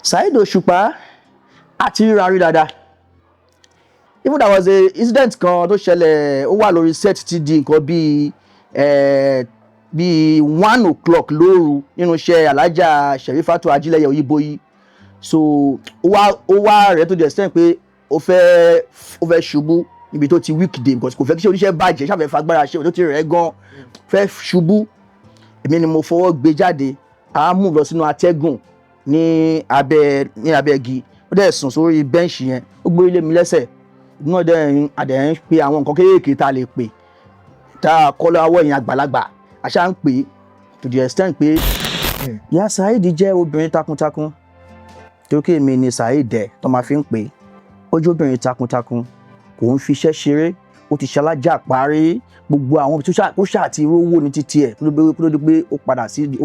Saheed Òṣùpá àti ríra rí dáadáa. Even there was a incident kan tó ṣẹlẹ̀, ó wà lórí set ti di nǹkan bíi 1 o'clock lóru nínú iṣẹ́ Alhaja Sherifatu Ajílẹ̀yẹ Oyíbóyí. So ó wá rẹ̀ tó di extent pé ó fẹ́ ṣubú níbi tó ti weekday because kò fẹ́ kí iṣẹ́ oníṣẹ́ bàjẹ́, ṣàfẹ́ fagbára ṣe tó ti rẹ̀ gan fẹ́ ṣubú. Èmi ni mo fọwọ́ gbé jáde, a mú lọ sínú atẹ́gùn ní abẹ́ igi, ó dẹ̀ sùn sórí bẹ́ǹṣì yẹn, ó gbé ilé mi lẹ́sẹ̀. Náà dẹ̀ ń pe àwọn nǹkan kéékèèké tá a lè pè tá a kọ́ lọ́wọ́ ẹ̀yìn àgbàlagbà, a ṣáà ń pè to the extent pé ìyá Saheed jẹ́ obìnrin takuntakun. Torí pé èmi ni Saheed ẹ̀ tó máa fi ń pè, ó jẹ́ obìnrin takuntakun, kò ń fi iṣẹ́ ṣeré, ó ti ṣalájà parí gbogbo àwọn tó ṣáà ti rówó ní títí ẹ̀ kó ló dé pé ó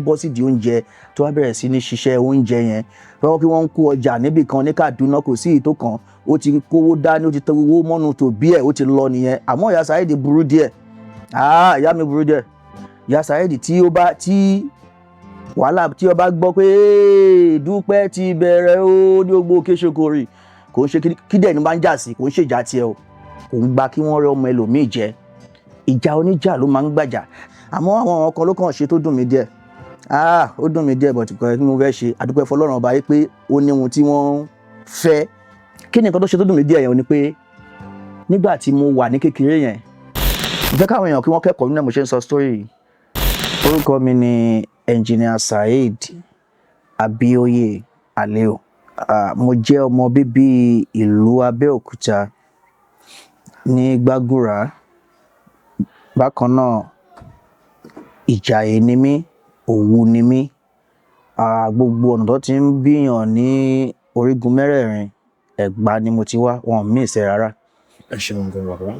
bọ́ sídìí oúnjẹ tó wá bẹ̀rẹ̀ sí ní ṣiṣẹ́ oúnjẹ yẹn. Lọ́wọ́ pé wọ́n ń kó ọjà níbì kan ní Kaduna, kò sí ìtò kan, ó ti kówó dání, ó ti tẹ owó mọ́nu tó bí ẹ̀, ó ti lọ nìyẹn. Àmọ́ ìyá Saheed burú díẹ̀. Ìyá mi burú díẹ̀. Ìyá Saheed tí wàhálà tí ó bá gbọ́ pé Dúpẹ́ ti bẹ̀rẹ̀ ó ní gbogbo òkè ṣokòrì, kò ń ṣe kí dẹ̀ ní bá ń jà sí, kò ń ṣèjà tiẹ̀ o, kò ń gba kí wọ́n rẹ́ ọmọ ẹlòmíì jẹ. Ìjà oníjà ló máa ń gbàjà. Àmọ́ àwọn ọkọ ló kàn ṣe tó dùn mí díẹ̀. Ó dùn mí díẹ̀ but kò kí mo fẹ́ ṣe, àdúpẹ́ fọlọ́run ọba yìí pé ó ní ohun tí wọ́n fẹ́. Kí ni nǹkan tó ṣe tó dùn mí díẹ̀ yẹn ni pé nígbà tí mo wà ní kékeré yẹn, ìfẹ́ káwọn èèyàn kí wọ́n kẹ́kọ̀ọ́ nínú mo ṣe ń sọ story yìí. Orúkọ mi ni Engineer Saheed Abíóyè Aliu. Mo jẹ́ ọmọ bíbí ìlú Abẹ́òkúta ní Gbàgúrà. Bákan náà Ìjàyè ni mí, Òwu ni mí. Gbogbo ọ̀nà tó ti ń bíyàn ní orígun mẹ́rẹ̀ẹ̀rin Ẹ̀gbá ni mo ti wá, wọn ò mí ìṣe rárá. Ẹ ṣeun gan bàbá.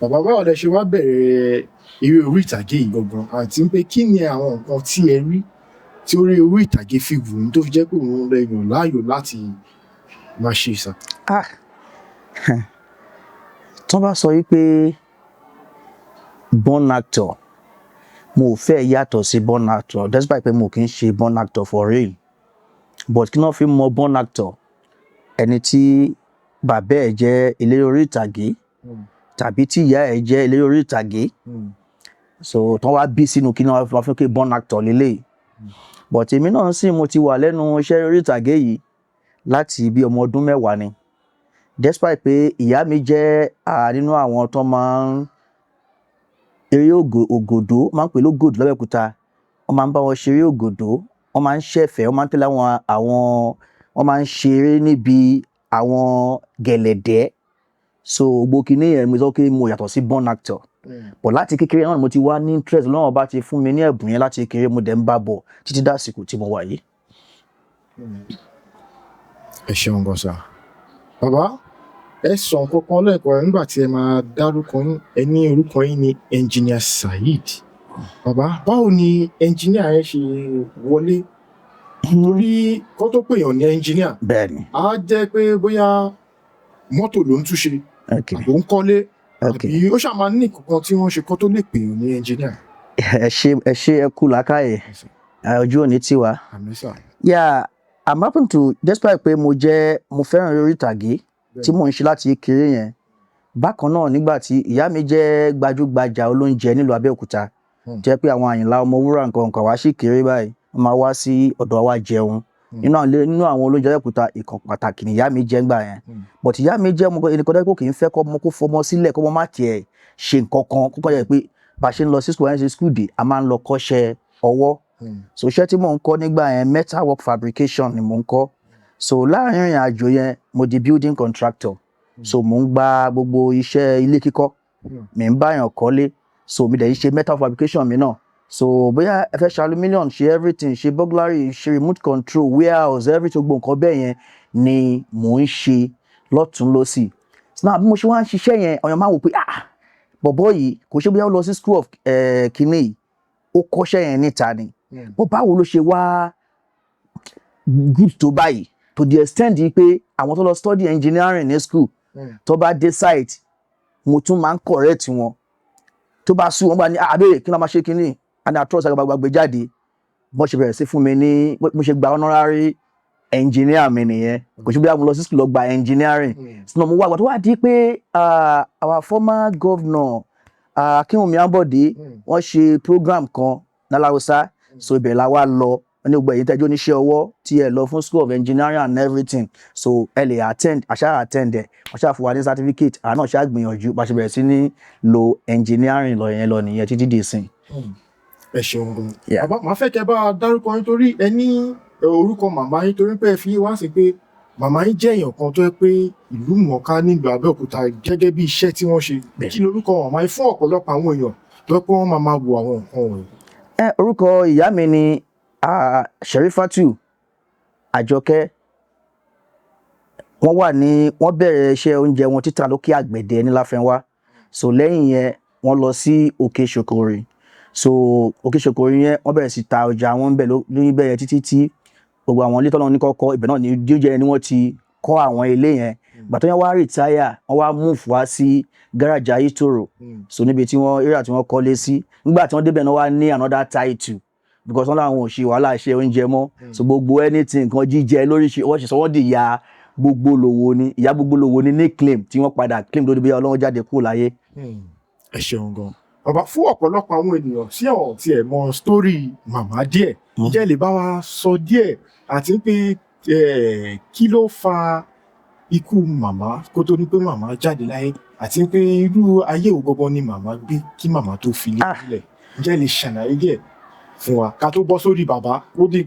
Bàbá báwo lẹ ṣe wá bẹ̀rẹ̀ eré orí ìtàgé yìí gangan, àti pé kí ni àwọn nǹkan tí ẹ rí tí orí ìtàgé fi wù yín tó fi jẹ́ pé òun lè yàn láàyò láti máa ṣe ìsà? Tó bá sọ wípé born actor, mo fẹ́ yàtọ̀ sí born actor, despite pé mo kì í ṣe born actor for real. But kí náà fi mọ born actor? Ẹni tí bàbá ẹ̀ jẹ́ eléré orí ìtàgé tàbí tí ìyá ẹ̀ jẹ́ eléré orí ìtàgé. So tán wá bí sínú kí náà wá fún pé born actor lélẹ̀. But èmi náà sì mo ti wà lẹ́nu iṣẹ́ orí ìtàgé yìí láti bí ọmọ ọdún 10 ni. Despite pé ìyá mi jẹ́ nínú àwọn tó máa ń eré ògòdó, máa ń pè lógòdó l'Abẹ́òkúta. Wọ́n máa ń bá wọn ṣeré ògòdó, wọ́n máa ń ṣẹ̀fẹ̀, wọ́n máa ń tẹ̀lé wọ́n máa ń ṣeré níbi àwọn gẹ̀lẹ̀dẹ́. So gbogbo kìíní yẹn mo sọ pé mo yàtọ̀ sí born actor. But láti kékeré náà mo ti wá ní interest, Ọlọ́run bá ti fún mi ní ẹ̀bùn yẹn láti kékeré, mo dẹ̀ ń bá bọ̀ títí dásìkò tí mo wà yìí. Ẹ ṣeun gan sà. Bàbá, ẹ sọ nǹkan kan lẹ́ẹ̀kan nígbà tí ẹ máa dárúkọ yín, ẹ ní orúkọ yín ní Engineer Saheed. Bàbá, báwo ni engineer yẹn ṣe wọlé? Torí kó tó pèèyàn ní engineer, Bẹ́ẹ̀ni. á jẹ́ pé bóyá mọ́tò ló ń túnṣe, àbò ń kọ́lé, àbí ó ṣáà máa ní nǹkan tí wọ́n ṣe kó tó lè pèèyàn ní engineer. Ẹ ṣé ẹ kú làákàyè, ojú òní tiwa. Àmín sà. Yeah, I'm happen to, despite pé mo fẹ́ràn eré orí ìtàgé tí mò ń ṣe láti kékeré yẹn. Bákan náà nígbà tí ìyá mi jẹ́ gbajúgbajà olóúnjẹ nílùú Abẹ́òkúta, jẹ́ pé àwọn Àyìnlá Ọmọwúrà nǹkan wá sí kéré báyìí, wọ́n máa wá sí ọ̀dọ̀ wa jẹun. Nínú àwọn olóúnjẹ Abẹ́òkúta ìkan pàtàkì ni ìyá mi jẹ́ ńgbà yẹn. But ìyá mi jẹ́ ọmọ ẹnìkan tó kì í fẹ́ kó fọmọ sílẹ̀, kó má tiẹ̀ ṣe nǹkan kan, kó kàn jẹ́ pé bá ṣe ń lọ sí school dé, a máa ń lọ kọ́ṣẹ́ ọwọ́. So iṣẹ́ tí mò ń kọ́ nígbà yẹn metal work fabrication ni mò ń kọ́. So láàárín ìrìn àjò yẹn mo di building contractor. So mò ń gba gbogbo iṣẹ́ ilé kíkọ́, mi ń báyàn kọ́lé. So mi dẹ̀ ń ṣe metal fabrication mi náà. So bóyá ẹ fẹ́ ṣe aluminium, ṣe everything, ṣe burglary, ṣe remote control, warehouse, everything, gbogbo nǹkan bẹ́ẹ̀ yẹn ni mò ń ṣe lọ́tùn lósì. Now bí mo ṣe wá ń ṣiṣẹ́ yẹn, ọ̀yàn máa wò pé bọ̀bọ́ yìí kò ṣe bóyá ó lọ sí school of kìíní yìí, ó kọ́ṣẹ́ yẹn níta ni. Bó báwo ló ṣe wá good tó báyìí, to the extent yìí pé àwọn tó lọ study engineering ní school tó bá dé site, mo tún máa ń correct wọn. Tó bá sú wọn bá ní àbẹ̀rẹ̀ kí ló máa ṣe kìíní, and I trust àgbàgbà gbé jáde. Bó ṣe bẹ̀rẹ̀ sí fún mi ní, mo ṣe gba honorary engineer mi nìyẹn kò ṣe bí a mo lọ sí school lọ gba engineering sínú mo wá àgbà tó wá di pé our former governor Akínwùmí Ambode wọ́n ṣe program kan n'Aláùsá so ibẹ̀ la wá lọ ní gbogbo èyí tẹ́jú oníṣẹ́ ọwọ́ tí ẹ lọ fún school of engineering and everything so ẹ lè attend ẹ̀ wọ́n ṣáà fún wa ní certificate àá náà ṣáà gbìyànjú bá ṣe bẹ̀rẹ̀ sí ní lo engineering lọ yẹn lọ nìyẹn títí dì sin. ẹ ṣeun gan. bàbá màá fẹ́ kẹ́ bá a dárúkọ yín torí ẹ ní orúkọ màmá yín torí pé ẹ fi wá sí pé màmá yín jẹ́ èèyàn kan tó yẹ pé ìlú mọ̀ọ́ká nílùú Abẹ́òkúta gẹ́gẹ́ bí iṣẹ́ tí wọ́n ṣe kí ni orúkọ màmá yín fún ọ̀pọ̀lọpọ̀ àwọn èèyàn tó yẹ pé wọ́n máa wo àwọn nǹkan wọ̀nyí. Orúkọ ìyá mi ni Sherifatu Àjọkẹ́ wọ́n bẹ̀rẹ̀ iṣẹ́ oúnjẹ wọn títà lókè àgbẹ̀dẹ ní Láfẹnwá so lẹ́yìn yẹn wọ́n lọ sí Òkè Ṣòkòrì so Òkè Ṣòkòrì yẹn wọ́n bẹ̀rẹ̀ sí ta ọjà wọn níbẹ̀ yẹn títí tí gbogbo àwọn ilé tọ́lọ́ ní kọ́kọ́ ibẹ̀ náà ní díjẹ́ ni wọ́n ti kọ́ àwọn ilé yẹn gbàtọ́ yẹn wá rìtáyà wọ́n wá move wá sí gáràjì Ayétòrò so níbi tí wọ́n area tí wọ́n kọ́lé sí nígbà tí wọ́n débẹ̀ náà wá ní another title because wọ́n láwọn ò ṣe wàhálà ṣe oúnjẹ mọ́ so gbogbo anything nǹkan jíjẹ lóríṣi wọ́n ṣe sọ wọ́n di ìyá Gbogbólówó ni ìyá Gbogbólówó ni ní claim tí wọ́n padà claim lórí bí Ọlọ́run jáde kúrò láyé. ẹ ṣeun gan. bàbá fún ọ̀pọ̀lọpọ̀ àwọn ènìyàn sí ọ̀hún tí ẹ̀ mọ sítórì màmá díẹ̀ ǹjẹ́ lè bá wa sọ díẹ̀ àti pé kí ló fa ikú màmá kó tó ní pé màmá jáde láyé àti pé irú ayé wo gbọgbọ ni màmá gbé kí màmá tó fi nílẹ̀ ǹjẹ́ lè ṣàlàyé díẹ̀ fún wa ká tó bọ́ sórí bàbá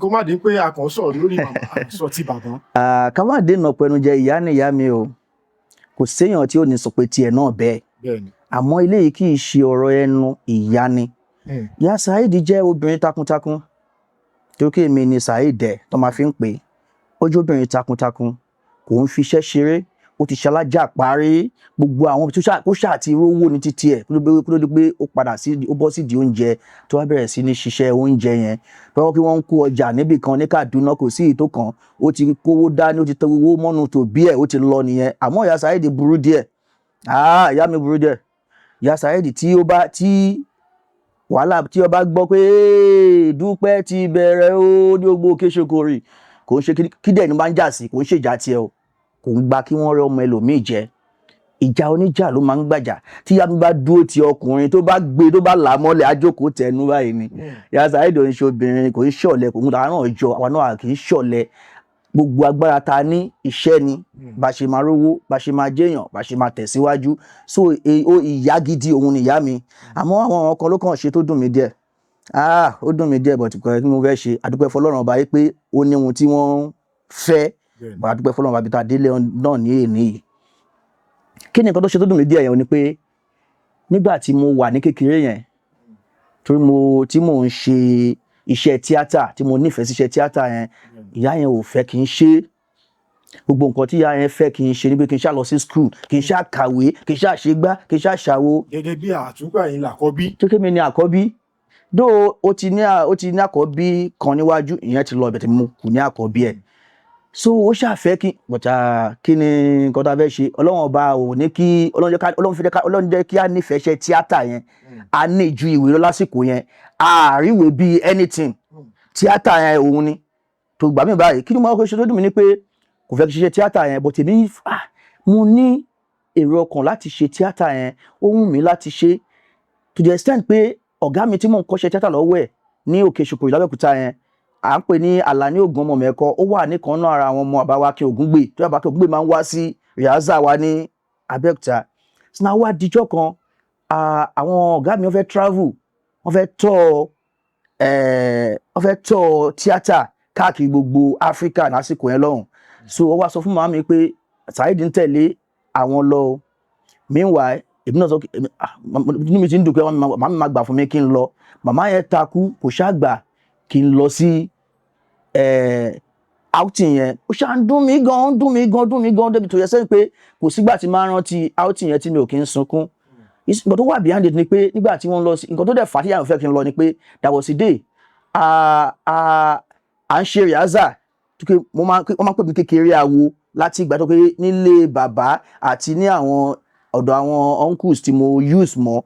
kó má dín pé a kàn sọ̀rọ̀ lórí màmá sọ ti bàbá. ká má dènà pẹnu jẹ ìyá ni ìyá mi o kò séèyàn tí ò ní sọ pé tiẹ̀ náà bẹ́ẹ̀ àmọ́ eléyìí kì í ṣe ọ̀rọ̀ ẹnu ìyá ni. Ìyá Saheed jẹ́ obìnrin takuntakun tó kí èmi ni Saheed ẹ̀ tó máa fi ń pè ó jẹ́ obìnrin takuntakun kò ń fiṣẹ́ ṣeré ó ti ṣalájà parí gbogbo àwọn tó ṣáà ti rówó ní títí ẹ̀ kó ló dé pé ó bọ́ sí di oúnjẹ tó wá bẹ̀rẹ̀ sí ní ṣiṣẹ́ oúnjẹ yẹn pẹ̀lú kí wọ́n ń kó ọjà níbì kan ní Kaduna kò sí ìtò kan ó ti kówó dání ó ti tẹ owó mọ́nu tó bí ẹ̀ ó ti lọ nìyẹn àmọ́ ìyá Saheed burú díẹ̀ ìyá mi burú díẹ̀ ìyá Saheed tí wàhálà tí ọba gbọ́ pé Dúpẹ́ ti bẹ̀rẹ̀ ó ní gbogbo Òkè Ṣòkòrì kò ń ṣe kí dẹ̀ ní bá ń jà sí kò ń ṣèjà tiẹ̀ o kò ń gba kí wọ́n rẹ́ ọmọ ẹlòmíì jẹ ìjà oníjà ló máa ń gbàjà tí ìyá mi bá dúró ti ọkùnrin tó bá gbé tó bá là á mọ́lẹ̀ àjókòó tẹnu báyìí ni ìyá Saheed ò ń ṣe obìnrin kò ń ṣọ̀lẹ kò ń ta náà jọ àwa náà kì í ṣọ̀lẹ gbogbo agbára ta ní iṣẹ́ ni bá ṣe máa rówó bá ṣe máa jẹ́yàn bá ṣe máa tẹ̀síwájú so ìyá gidi òun ni ìyá mi àmọ́ àwọn ọkàn ló kàn ṣe tó dùn mí díẹ̀ ó dùn mí díẹ̀ bọ̀tù kí mo fẹ́ ṣe àdúpẹ́ fọlọ́run ọba yìí pé ó ní ohun tí wọ́n fẹ́ bọ̀ àdúpẹ́ fọlọ́run ọba bí ta délé náà ní èní yìí kí ni nǹkan tó ṣe tó dùn mí díẹ̀ yẹn ni pé nígbà tí mo wà ní kékeré yẹn tí mo ń ṣe iṣẹ́ tíátà tí mo nífẹ̀ẹ́ sí iṣẹ́ tíátà yẹn ìyá yẹn ò fẹ́ kí n ṣe gbogbo nǹkan tí ìyá yẹn fẹ́ kí n ṣe ni pé kí n ṣá lọ sí school kí n ṣá kàwé kí n ṣá ṣe gbá kí n ṣá ṣàwo. gẹ́gẹ́ bí àtúgbà yín làkọ́bí. kékeré mi ni àkọ́bí dó o ti ní àkọ́bí kan níwájú ìyẹn ti lọ ibẹ̀ tí mo kù ní àkọ́bí ẹ̀ so ó ṣàfẹ́ kí ni nǹkan tá a fẹ́ ṣe Ọlọ́run ọba ò ní kí Ọlọ́run jẹ́ kí a nífẹ̀ẹ́ iṣẹ́ tíátà yẹn a ní ju ìwé lọ lásìkò yẹn àríwé bíi anything tíátà yẹn òun ni tó gbà mí báyìí kí ni mo ṣe tó dùn mí ni pé kò fẹ́ ṣiṣẹ́ tíátà yẹn but èmi mo ní èrò ọkàn láti ṣe tíátà yẹn ó wù mí láti ṣe to the extent pé ọ̀gá mi tí mò ń kọ́ṣẹ́ tíátà lọ́wọ́ ẹ̀ ní Òkè Ṣòkòrì l'Abẹ́òkúta yẹn à ń pè ní Àlàní Ògún ọmọ mẹ́kọ ó wà nìkan náà ara àwọn ọmọ Àbáwákẹ́ Ògúngbè tó yà Àbáwákẹ́ Ògúngbè máa ń wá sí rìhásà wa ní Abẹ́òkúta sinna wá dijọ́ kan àwọn ọ̀gá mi wọ́n fẹ́ travel wọ́n fẹ́ tọ́ tíátà káàkiri gbogbo Áfíríkà lásìkò yẹn lọ́hùn so ó wá sọ fún màmá mi pé Saheed ń tẹ̀lé àwọn lọ meanwhile èmi náà sọ inú mi ti ń dùn pé màmá mi máa gbà fún mi kí n lọ màmá yẹn takú kò ṣáà gbà kí n lọ sí outing yẹn ó ṣáà ń dùn mí gan débi tó yẹ sẹ́yìn pé kò sígbà tí máa rántí outing yẹn tí mi ò kí ń sunkún nǹkan tó wà behind it ni pé nígbà tí wọ́n lọ sí nǹkan tó dẹ̀ fà á tí àwọn fẹ́ kí n lọ ni pé that was the day à ń ṣe rìhásà wọ́n máa ń pè mí kékeré awo láti ìgbà tó pé nílé bàbá àti ní àwọn ọ̀dọ̀ àwọn uncles tí mo use mọ́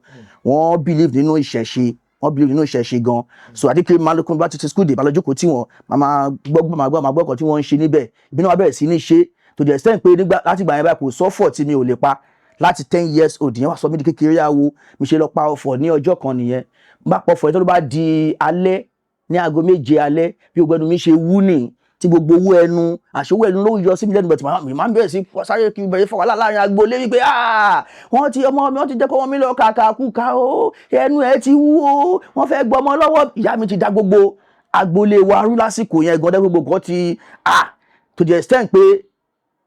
wọ́n believe nínú ìṣẹ̀ṣe wọ́n bí inú ìṣẹ̀ṣe gan so àti kí máa lókun bá ti school dé ìbálòjókòó tí wọ́n máa gbọ́ ọkọ̀ tí wọ́n ń ṣe níbẹ̀ ìbínú wa bẹ̀rẹ̀ sí ní ṣe to the extent pé láti gbà yẹn báyìí kò sọ́fọ̀ tí mi ò lè pa láti 10 years old yẹn wà sọ mí di kékeré àwo mi ṣe lọ pa ọ̀fọ̀ ní ọjọ́ kan nìyẹn bá pọ̀ ọ̀fọ̀ yẹn tó ló bá di alẹ́ ní aago 7 alẹ́ bí gbogbo ẹnu mi ṣe wú nì tí gbogbo owó ẹnu àṣowó ẹnu ló yọ sí mi lẹ́nu bẹ̀tì mi máa ń bẹ̀rẹ̀ sí sáré kí bẹ̀rẹ̀ fọwọ́ láàrin agboolé wípé wọ́n ti ọmọ mi wọ́n ti jẹ́ kó wọ́n mi lọ kàkàkùkà o ẹnu ẹ̀ ti wú o wọ́n fẹ́ gbọ́ ọmọ lọ́wọ́ ìyá mi ti dá gbogbo agboolé wa rú lásìkò yẹn gan gbogbo kan ti to the extent pé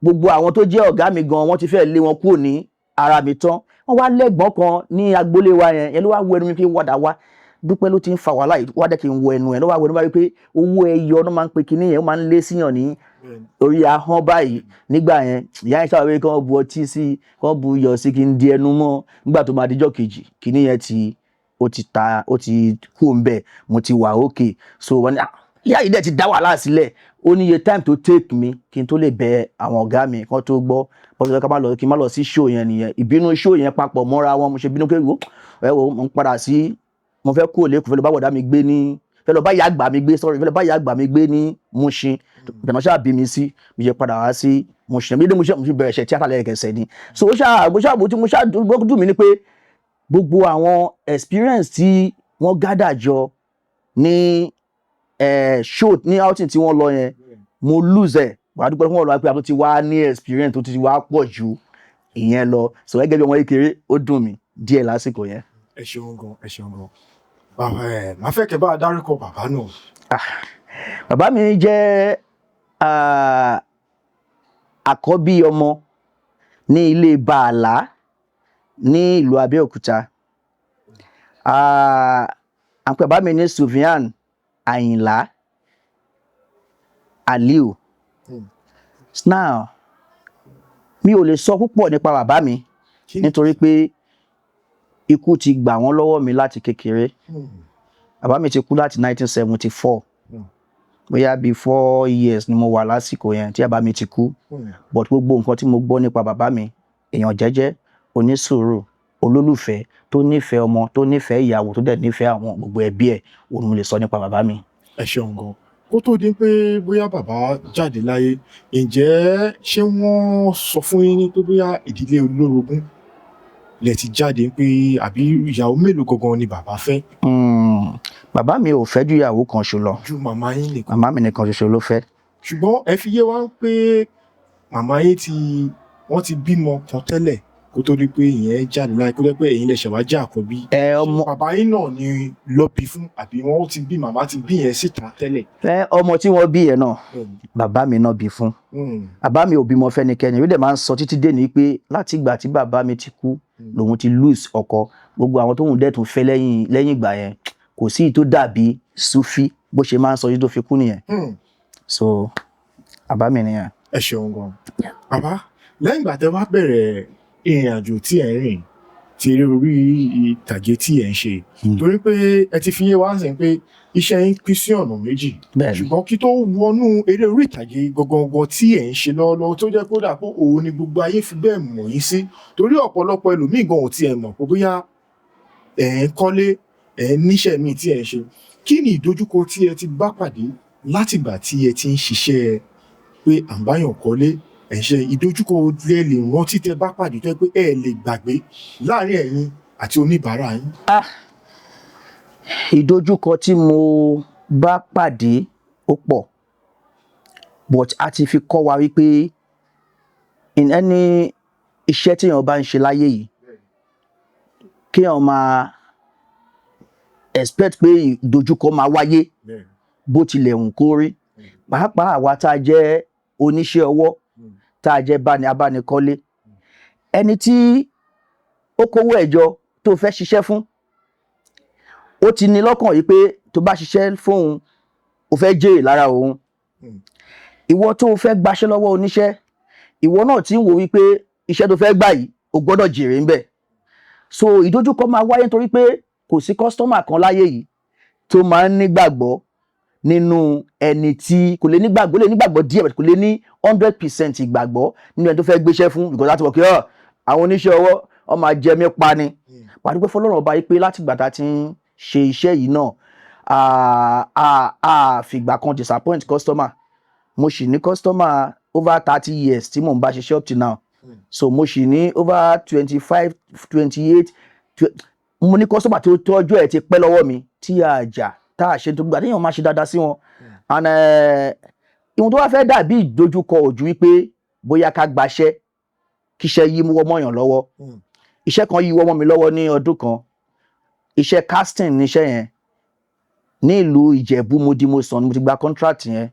gbogbo àwọn tó jẹ́ ọ̀gá mi gan wọ́n ti fẹ́ lé wọn kúrò ní ara mi tán wọ́n wá lẹ́gbọ́n kan ní agboolé wa yẹn ló wá wo ẹnu mi pé wọ́dà wá Dúpẹ́ ló ti ń fa wàhálà yìí wá dẹ́ kí n wo ẹnu ẹ̀ ló wá wo ẹnu báyìí pé owó ẹyọ ló máa ń pe kinní yẹn ó máa ń lé síyàn ní orí ahọ́n báyìí nígbà yẹn ìyá yẹn sábà pé kí wọ́n bu ọtí sí kí wọ́n bu iyọ̀ sí kí n di ẹnu mọ́ nígbà tó máa dijọ́ kejì kinní yẹn ó ti kú ń bẹ̀ mo ti wà okay so wọ́n ní ìyá yìí dẹ̀ ti dá wàhálà sílẹ̀ ó ní iye time to take mi kí n tó lè bẹ àwọn ọ̀gá mi kán tó gbọ́ bọ́sẹ̀ kí n má lọ sí show yẹn nìyẹn ìbínú show yẹn papọ̀ mọ́ra wọn mo ṣe bínú pé mo ń padà sí mo fẹ́ kúrò lẹ́kọ̀ọ́ fẹ́ lọ bá wọ̀dá mi gbé ní fẹ́ lọ bá ìyá àgbà mi gbé fẹ́ lọ bá ìyá àgbà mi gbé ní Mushin ìdáná ṣáà bí mi sí mi yẹ padà wá sí Mushin mi dé Mushin bẹ̀rẹ̀ ṣe tíátà lẹ́ẹ̀kẹsẹ̀ ni so ó ṣáàbò tí mo ṣáàdùn mi ni pé gbogbo àwọn experience tí wọ́n gádà jọ ní show ní outing tí wọ́n lọ yẹn mo lose ẹ̀ wàá dúpẹ́ fún ọ̀rọ̀ pé a tó ti wá ní experience tó ti wá pọ̀ ju ìyẹn lọ so gẹ́gẹ́ bí ọmọ kékeré ó dùn mí díẹ̀ lásìkò yẹn. ẹ ṣeun gan bàbá máa fẹ́ kẹ́ bá a dárúkọ bàbá náà. Bàbá mi jẹ́ àkọ́bí ọmọ ní ilé Bàálà ní ìlú Abẹ́òkúta à ń pè bàbá mi ní Sufyan Àyìnlá Aliu. Now mi ò lè sọ púpọ̀ nípa bàbá mi nítorí pé ikú ti gbà wọ́n lọ́wọ́ mi láti kékeré. Bàbá mi ti kú láti 1974 bóyá bí 4 years ni mo wà lásìkò yẹn tí bàbá mi ti kú but gbogbo nǹkan tí mo gbọ́ nípa bàbá mi èèyàn jẹ́jẹ́ onísùúrù olólùfẹ́ tó nífẹ̀ẹ́ ọmọ tó nífẹ̀ẹ́ ìyàwó tó dẹ̀ nífẹ̀ẹ́ àwọn gbogbo ẹbí ẹ̀ òun mo lè sọ nípa bàbá mi. ẹ ṣeun gan kó tó di pé bóyá bàbá jáde láyé ǹjẹ́ ṣé wọ́n sọ fún yín ní pé bóyá ìdílé olórogún lẹ ti jáde pé àbí ìyàwó mélòó gangan ni bàbá fẹ́? Bàbá mi ò fẹ́ ju ìyàwó kan ṣo lọ. Ju màmá yín nìkan? Màmá mi nìkan ṣoṣo ló fẹ́. Ṣùgbọ́n ẹ fi yé wa pé màmá yín wọ́n ti bímọ kan tẹ́lẹ̀ kó tó di pé ìyẹn jáde láyé kó tó pé èyí lè ṣẹ̀wá jẹ́ àkọ́bí. Bàbá yín náà ni lọ bí fún àbí wọ́n ti bí màmá ti bí yẹn síta tẹ́lẹ̀? Ọmọ tí wọ́n bí yẹn náà bàbá mi náà bí fún. Bàbá mi ò bímọ fẹ́nikẹ́ni ó dẹ̀ máa ń sọ títí dé ní pé láti ìgbà tí bàbá mi ti kú lòun ti lose ọkọ gbogbo àwọn tóun dẹ̀ tún fẹ́ lẹ́yìn ìgbà yẹn kò sí tó dàbí Sufi bó ṣe máa ń sọ yìí tó fi kú nìyẹn. So bàbá mi nìyẹn. ẹ ṣeun gan bàbá lẹ́yìn ìgbà tẹ́ wá bẹ̀rẹ̀ ìrìn àjò tí ẹ ń rìn ti eré orí ìtàgé tí ẹ ń ṣe torí pé ẹ ti fi yé wa sìn pé iṣẹ́ yín pín sí ọ̀nà méjì ṣùgbọ́n kí tó wọnú eré orí ìtàgé gangan tí ẹ ń ṣe lọ́wọ́lọ́wọ́ tó jẹ́ kó dà pé òun ni gbogbo ayé fi bẹ́ẹ̀ mọ̀ yín sí torí ọ̀pọ̀lọpọ̀ ẹlòmíì gan ò tiẹ̀ mọ̀ pé bóyá ẹ̀ ń kọ́lé ẹ̀ ń níṣẹ́ míì tí ẹ ń ṣe kí ni ìdojúkọ tí ẹ ti bá pàdé látìgbà tí ẹ ti ń ṣiṣẹ́ pé à ń báyàn kọ́lé ẹ̀ ń ṣe ìdojúkọ lè rántí tẹ bá pàdé tó yẹ pé ẹ lè gbàgbé láàrin ẹ̀yin àti oníbàárà yín? Ìdojúkọ tí mo bá pàdé ó pọ̀ but a ti fi kọ́ wa wípé in any iṣẹ́ tí èèyàn bá ń ṣe láyé yìí kéèyàn máa expect pé ìdojúkọ máa wáyé bó tilẹ̀ hùn kó rí pàápàá àwa tá a jẹ́ oníṣẹ́ ọwọ́ tá a jẹ́ abánikọ́lé ẹni tí ó kówó ẹ̀jọ tó fẹ́ ṣiṣẹ́ fún ó ti ní lọ́kàn yìí pé tó bá ṣiṣẹ́ fóun ó fẹ́ jèrè lára òun ìwọ tó fẹ́ gbaṣẹ́ lọ́wọ́ oníṣẹ́ ìwọ náà ti ń wò wípé iṣẹ́ tó fẹ́ gbà yìí ó gbọ́dọ̀ jèrè ńbẹ̀ so ìdojúkọ máa wáyé nítorí pé kò sí kọ́sítọ́mà kan láyé yìí tó máa ń nígbàgbọ́ nínú ẹni tí kò lè nígbàgbọ́ díẹ̀ kò lè ní 100% ìgbàgbọ́ nínú ẹni tó fẹ́ gbéṣẹ́ fún because láti wọ̀ kí àwọn oníṣẹ́ ọwọ́ wọ́n máa jẹ mí pa ni wà á dúpẹ́ fọlọ́run ọba yìí pé láti ìgbà tá a ti ń ṣe iṣẹ́ yìí náà fìgbà kan disappoint customer. Mo ṣì ní customer over 30 years tí mò ń bá ṣiṣẹ́ up to now. So mo ṣì ní over 25, 28. Mo ní customer tí ó tọ́jú ẹ̀ ti pẹ́ lọ́wọ́ mi tí a jà tá a ṣe tó gbà téèyàn máa ṣe dáadáa sí wọn. And ìwọ̀n tó wá fẹ́ dàbí ìdojúkọ ojú wípé bóyá ká gbaṣẹ́ kíṣẹ́ yí wọ́ mọ́yàn lọ́wọ́. Iṣẹ́ kan yí wọ́ mọ́ mi lọ́wọ́ ní ọdún kan. Iṣẹ́ casting níṣẹ́ yẹn ní ìlú Ìjẹ̀bú Modimosan ni mo ti gba contract yẹn.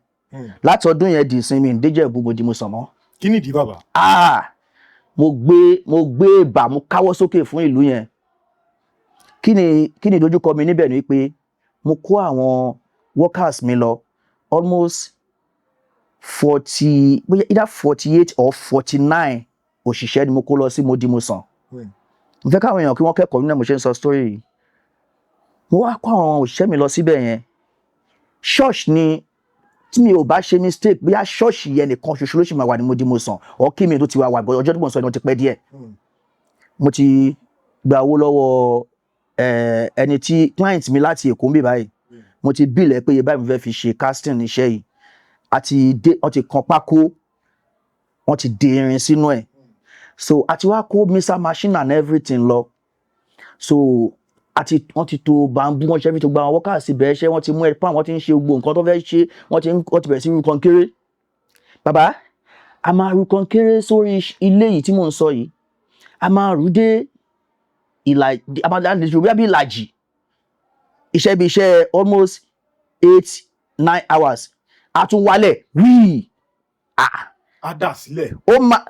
Láti ọdún yẹn di ìsinmi ìdíjẹ̀bú Modimosan mọ́. Kí nìdí bàbá? Mo gbé ìbà mo káwọ́ sókè fún ìlú yẹn. Kí ni ìdojúkọ mi níbẹ̀ ni pé mo kó àwọn workers mi lọ almost 40, either 48 or 49 òṣìṣẹ́ ni mo kó lọ sí Modimosan. Mo fẹ́ káwọn èèyàn kí wọ́n kẹ́kọ̀ọ́ nínú mo ṣe ń sọ story yìí. Mo wá kó àwọn òṣìṣẹ́ mi lọ síbẹ̀ yẹn. Church ni tí mi ò bá ṣe mistake bóyá church yẹn nìkan ṣoṣo ló ṣì máa wà ní Modimosan or kí mi tó ti wà ọjọ́ tó mọ̀ sọ ni wọ́n ti pẹ́ díẹ̀. Mo ti gba owó lọ́wọ́ ẹni tí client mi láti Èkó ń bì báyìí. Mo ti bill ẹ̀ pé iye báyìí mo fẹ́ fi ṣe casting iṣẹ́ yìí. Wọ́n ti kan pákó, wọ́n ti de irin sínú ẹ̀. So àti wá kó mixer machine and everything lọ. So wọ́n ti to bamboo, wọ́n ṣe everything, gba àwọn workers bẹ̀rẹ̀ ṣẹ́, wọ́n ti mú ẹ̀pá, wọ́n ti ń ṣe gbogbo nǹkan tó fẹ́ ṣe, wọ́n ti bẹ̀rẹ̀ sí ru kọnkéré. Bàbá, a máa ru kọnkéré sórí ilé yìí tí mò ń sọ yìí. A máa rú dé ìlàjì. Iṣẹ́ bí iṣẹ́ almost 8-9 hours. A tún wálẹ̀ wíì. A dà sílẹ̀. Ó máa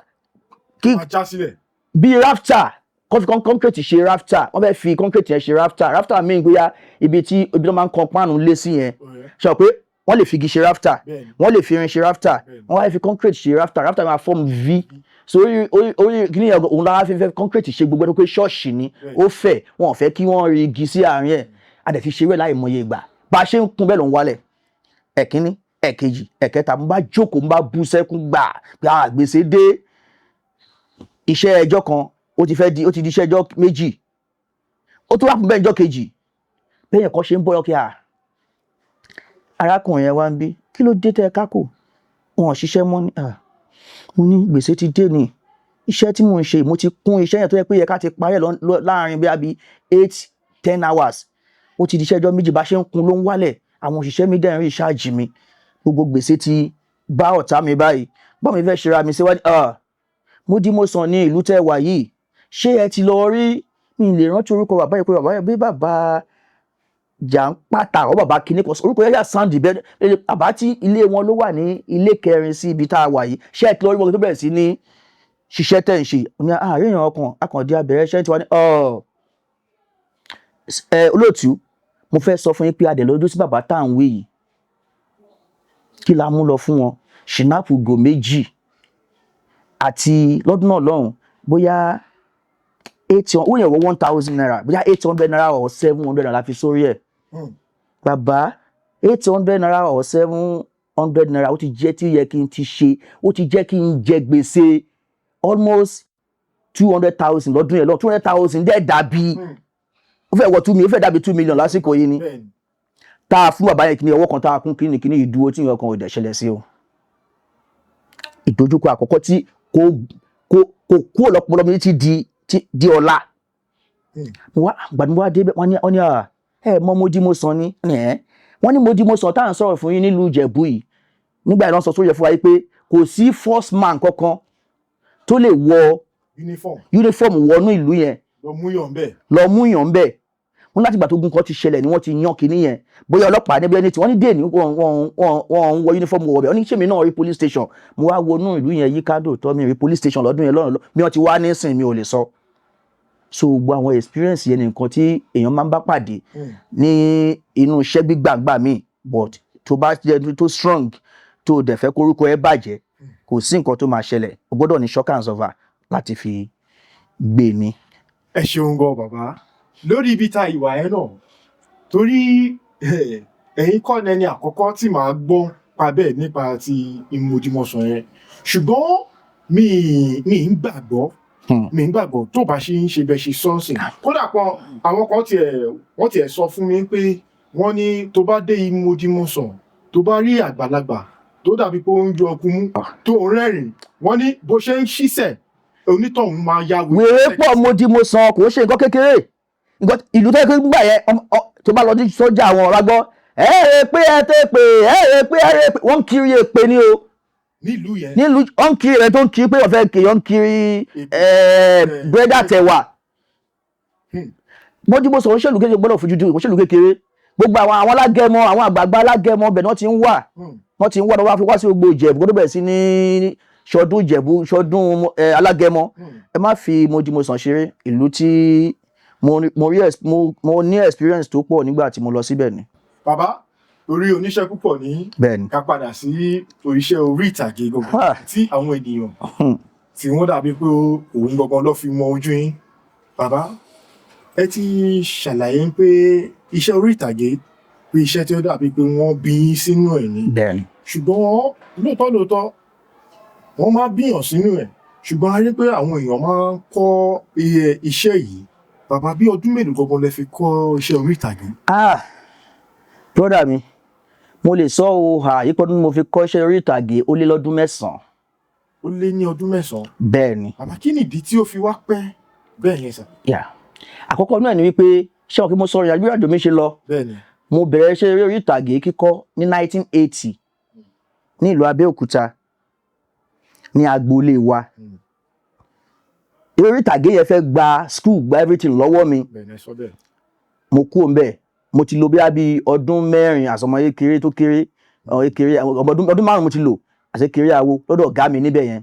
já sílẹ̀. Bí rafter, concrete ṣe rafter, wọ́n fẹ́ fi concrete yẹn ṣe rafter. Rafter mi gbéya ibi tó máa ń kan páànù lé sí yẹn. Ṣé pé wọ́n lè fi igi ṣe rafter, wọ́n lè fi irin ṣe rafter, wọ́n wá fi concrete ṣe rafter. Rafter máa form V. So orí kí ni òun lára fi fẹ́ concrete ṣe gbogbo ẹni pé ṣọ́ọ̀ṣì ni ó fẹ̀, wọn ò fẹ́ kí wọ́n rí igi sí àárín ẹ̀. A dẹ̀ fi ṣe rẹ̀ láì mọye ìgbà. Bá a ṣe ń kún bẹ́ẹ̀ ló ń wálẹ̀. Ẹ̀kíní, ẹ̀kejì, ẹ̀kẹta, mo bá jókòó, mo bá bú sẹ́kún gbà pé gbèsè dé. Iṣẹ́ ẹjọ́ kan ó ti di iṣẹ́ ẹjọ́ méjì. Ó tún wá fún bẹ́ẹ̀ ẹjọ́ kejì. Bẹ́ẹ̀ kan ṣe ń bọ́ ọkẹ́ arákùnrin yẹn wá ń bí. Kí ló dé tẹ́ kákò? Wọn ò ṣiṣẹ́ mọ́ ni. Mo ní gbèsè ti dé ni. Iṣẹ́ tí mò ń ṣe mo ti kún iṣẹ́ yẹn tó yẹ pé yẹ ká ti parí láàrin bí 8-10 hours. Ó ti di iṣẹ́ ẹjọ́ méjì, bá ṣe ń kun ló ń wálẹ̀. Àwọn òṣìṣẹ́ mi dẹ̀ ń rí ṣáàjì mi. Gbogbo gbèsè ti bá ọ̀tá mi báyìí. Báwo ni fẹ́ ṣe ra mi síwájú? Modimosan ní ìlú tẹ́ wà yìí. Ṣé ẹ ti lọ rí? Mi lè rántí orúkọ bàbá yìí pé bàbá yìí bí bàbá Jàǹpátá or bàbá kìíní kan. Orúkọ yẹn yà sound bẹ́ẹ̀. Bàbá tí ilé wọn ló wà ní ilé kẹrin sí ibi tá a wà yìí. Ṣé ẹ ti lọ rí wọn tó bẹ̀rẹ̀ sí ní ṣiṣẹ́ tẹ̀ ń ṣe? Ó ní àárín ọkàn akàndí abẹ̀rẹ̀ ṣẹ́ tí wọ́n ní olóòtú, mo fẹ́ sọ fún yín pé adẹ̀ lọ́dún sí bàbá tá à ń wí yìí. Kí la mú lọ fún wọn? Ṣìnáàpù gò méjì àti lọ́dún náà lọ́hùn bóyá 1,000 naira, bóyá 800 naira or 700 naira fi sórí ẹ̀. Bàbá 800 naira or 700 naira ó ti jẹ́ tí yẹ kí n ti ṣe, ó ti jẹ́ kí n jẹ gbèsè almost 200,000 lọ́dún yẹn lọ. 200,000 dẹ̀ dàbí ó fẹ́ wọ 2 million, ó fẹ́ dàbí 2 million lásìkò yìí ni. Tá a fún bàbá yẹn kí ni ọwọ́ kan tá a kún kí ni ìdúró tí ìyẹn kan ò dẹ̀ ṣẹlẹ̀ sí o. Ìdojúkọ àkọ́kọ́ tí kò kú ọ̀lọ́pọ̀lọ́ mi ti di ọ̀la. Gbàdúrà wá dé wọ́n ní mọ́ Modimosan ni. Wọ́n ní Modimosan tá à ń sọ̀rọ̀ fún yín nílùú Ìjẹ̀bú yìí. Nígbà yẹn wọ́n sọ sórí ẹ̀ fún wa yìí pé kò sí first man kankan tó lè wọ uniform wọnú ìlú yẹn. Lọ mú yàn bẹ́ẹ̀. Wọ́n láti ìgbà tó gun kan ti ṣẹlẹ̀ ni wọ́n ti yan kinní yẹn. Bóyá ọlọ́pàá níbi ẹni tí wọ́n ní dé ní wọ́n ń wọ uniform wọ̀ bẹ́ẹ̀. Wọ́n ní ṣé mi náà rí police station. Mo wá wọnú ìlú yẹn yíkádò tọ́ mi rí police station lọ́dún yẹn lọ́rùn bí wọ́n ti wá nísìn mi ò lè sọ. So gbogbo àwọn experience yẹn ni nǹkan tí èèyàn máa ń bá pàdé ní inú iṣẹ́ gbígbàgbà mi. But tó bá jẹ́ tó strong tó dẹ̀ fẹ́ kórúkọ ẹ bàjẹ́ kò sí nǹkan tó máa ṣẹlẹ̀. O gbọ́dọ̀ ní shock and survive láti fi gbé ni. Ẹ ṣeun gan bàbá lórí ibi tá ìwà ẹ náà torí ẹ̀yin kọ́ lẹni àkọ́kọ́ tí màá gbọ́ pa bẹ́ẹ̀ nípa ti Modimosan yẹn ṣùgbọ́n mi ń gbàgbọ́ mi gbàgbọ́ tó bá ṣe ń ṣe bẹ́ẹ̀ ṣe sọ́ọ̀sì kódà kan àwọn kan wọ́n tiẹ̀ sọ fún mi pé wọ́n ní tó bá dé Ìmọ̀dìmọ̀sàn tó bá rí àgbàlagbà tó dàbí pé ó ń yọ ọkùn mú tó ń rẹ́rìn wọ́n ní bó ṣe ń ṣiṣẹ́ onítọ̀hún máa ya wèrè pọ̀ Ìmọ̀dìmọ̀sàn kò ṣe nǹkan kékeré ìlú tó yẹ kó gbà yẹn tó bá lọ sí sọ́jà àwọn ọ̀rá gbọ́ pé wọ́n ń kiri èpè ni o nílùú yẹn wọ́n ń kiri rẹ̀ tó ń kiri pé ọ̀fẹ́ kì í ń kiri búrẹ́dì àtẹ̀wà Ìmọ̀dìmọ̀sàn òṣèlú kékeré gbọ́dọ̀ fojú di òṣèlú kékeré gbogbo àwọn alágẹmọ àwọn àgbààgbà alágẹmọ bẹ̀ náà ti ń wà lọ́wọ́ fi wá sí gbogbo Ìjẹ̀bú kó tó bẹ̀rẹ̀ sí ní ṣọdún Ìjẹ̀bú ṣọdún alágẹmọ ẹ má fi Ìmọ̀dìmọ̀sàn ṣeré ìlú tí mo ní experience tó pọ̀ nígbà tí mo lọ síbẹ̀ ni. Bàbá orí oníṣẹ́ púpọ̀ ní ká padà sí oríṣẹ́ orí ìtàgé gbogbo tí àwọn ènìyàn tí wọ́n dàbí pé òun gangan ló fi mọ ojú yín. Bàbá ẹ ti ṣàlàyé pé iṣẹ́ orí ìtàgé pé iṣẹ́ tí ó dàbí pé wọ́n bí yín sínú ẹ̀ ní. Ṣùgbọ́n lóòótọ́ wọ́n máa bíyàn sínú ẹ̀ ṣùgbọ́n a rí pé àwọn èèyàn máa ń kọ́ iṣẹ́ yìí. Bàbá bí ọdún mélòó gangan lẹ fi kọ́ iṣẹ́ orí ìtàgé? Brọ́dà mi mo lè sọ àyípọ́dún mo fi kọ́ iṣẹ́ orí ìtàgé ó lé lọ́dún 9. Ó lé ní ọdún 9? Bẹ́ẹ̀ ni. Bàbá kí nìdí tí ó fi wá pẹ́ bẹ́ẹ̀ yẹn sà? Àkọ́kọ́ náà ni wípé ṣé wọn kí mo sọ ìrìnàjò mi ṣe lọ. Bẹ́ẹ̀ni. Mo bẹ̀rẹ̀ iṣẹ́ orí ìtàgé kíkọ́ ní 1980 ní ìlú Abẹ́òkúta ní agboolé wa. Orí ìtàgé yẹn fẹ́ gba school gba everything lọ́wọ́ mi. Mo kúrò ńbẹ̀ mo ti lò bí ọdún 4 àsọmọ kékeré tó kéré ọdún 5 mo ti lò àṣẹ kéré àwo lọ́dọ̀ ọ̀gá mi níbẹ̀ yẹn.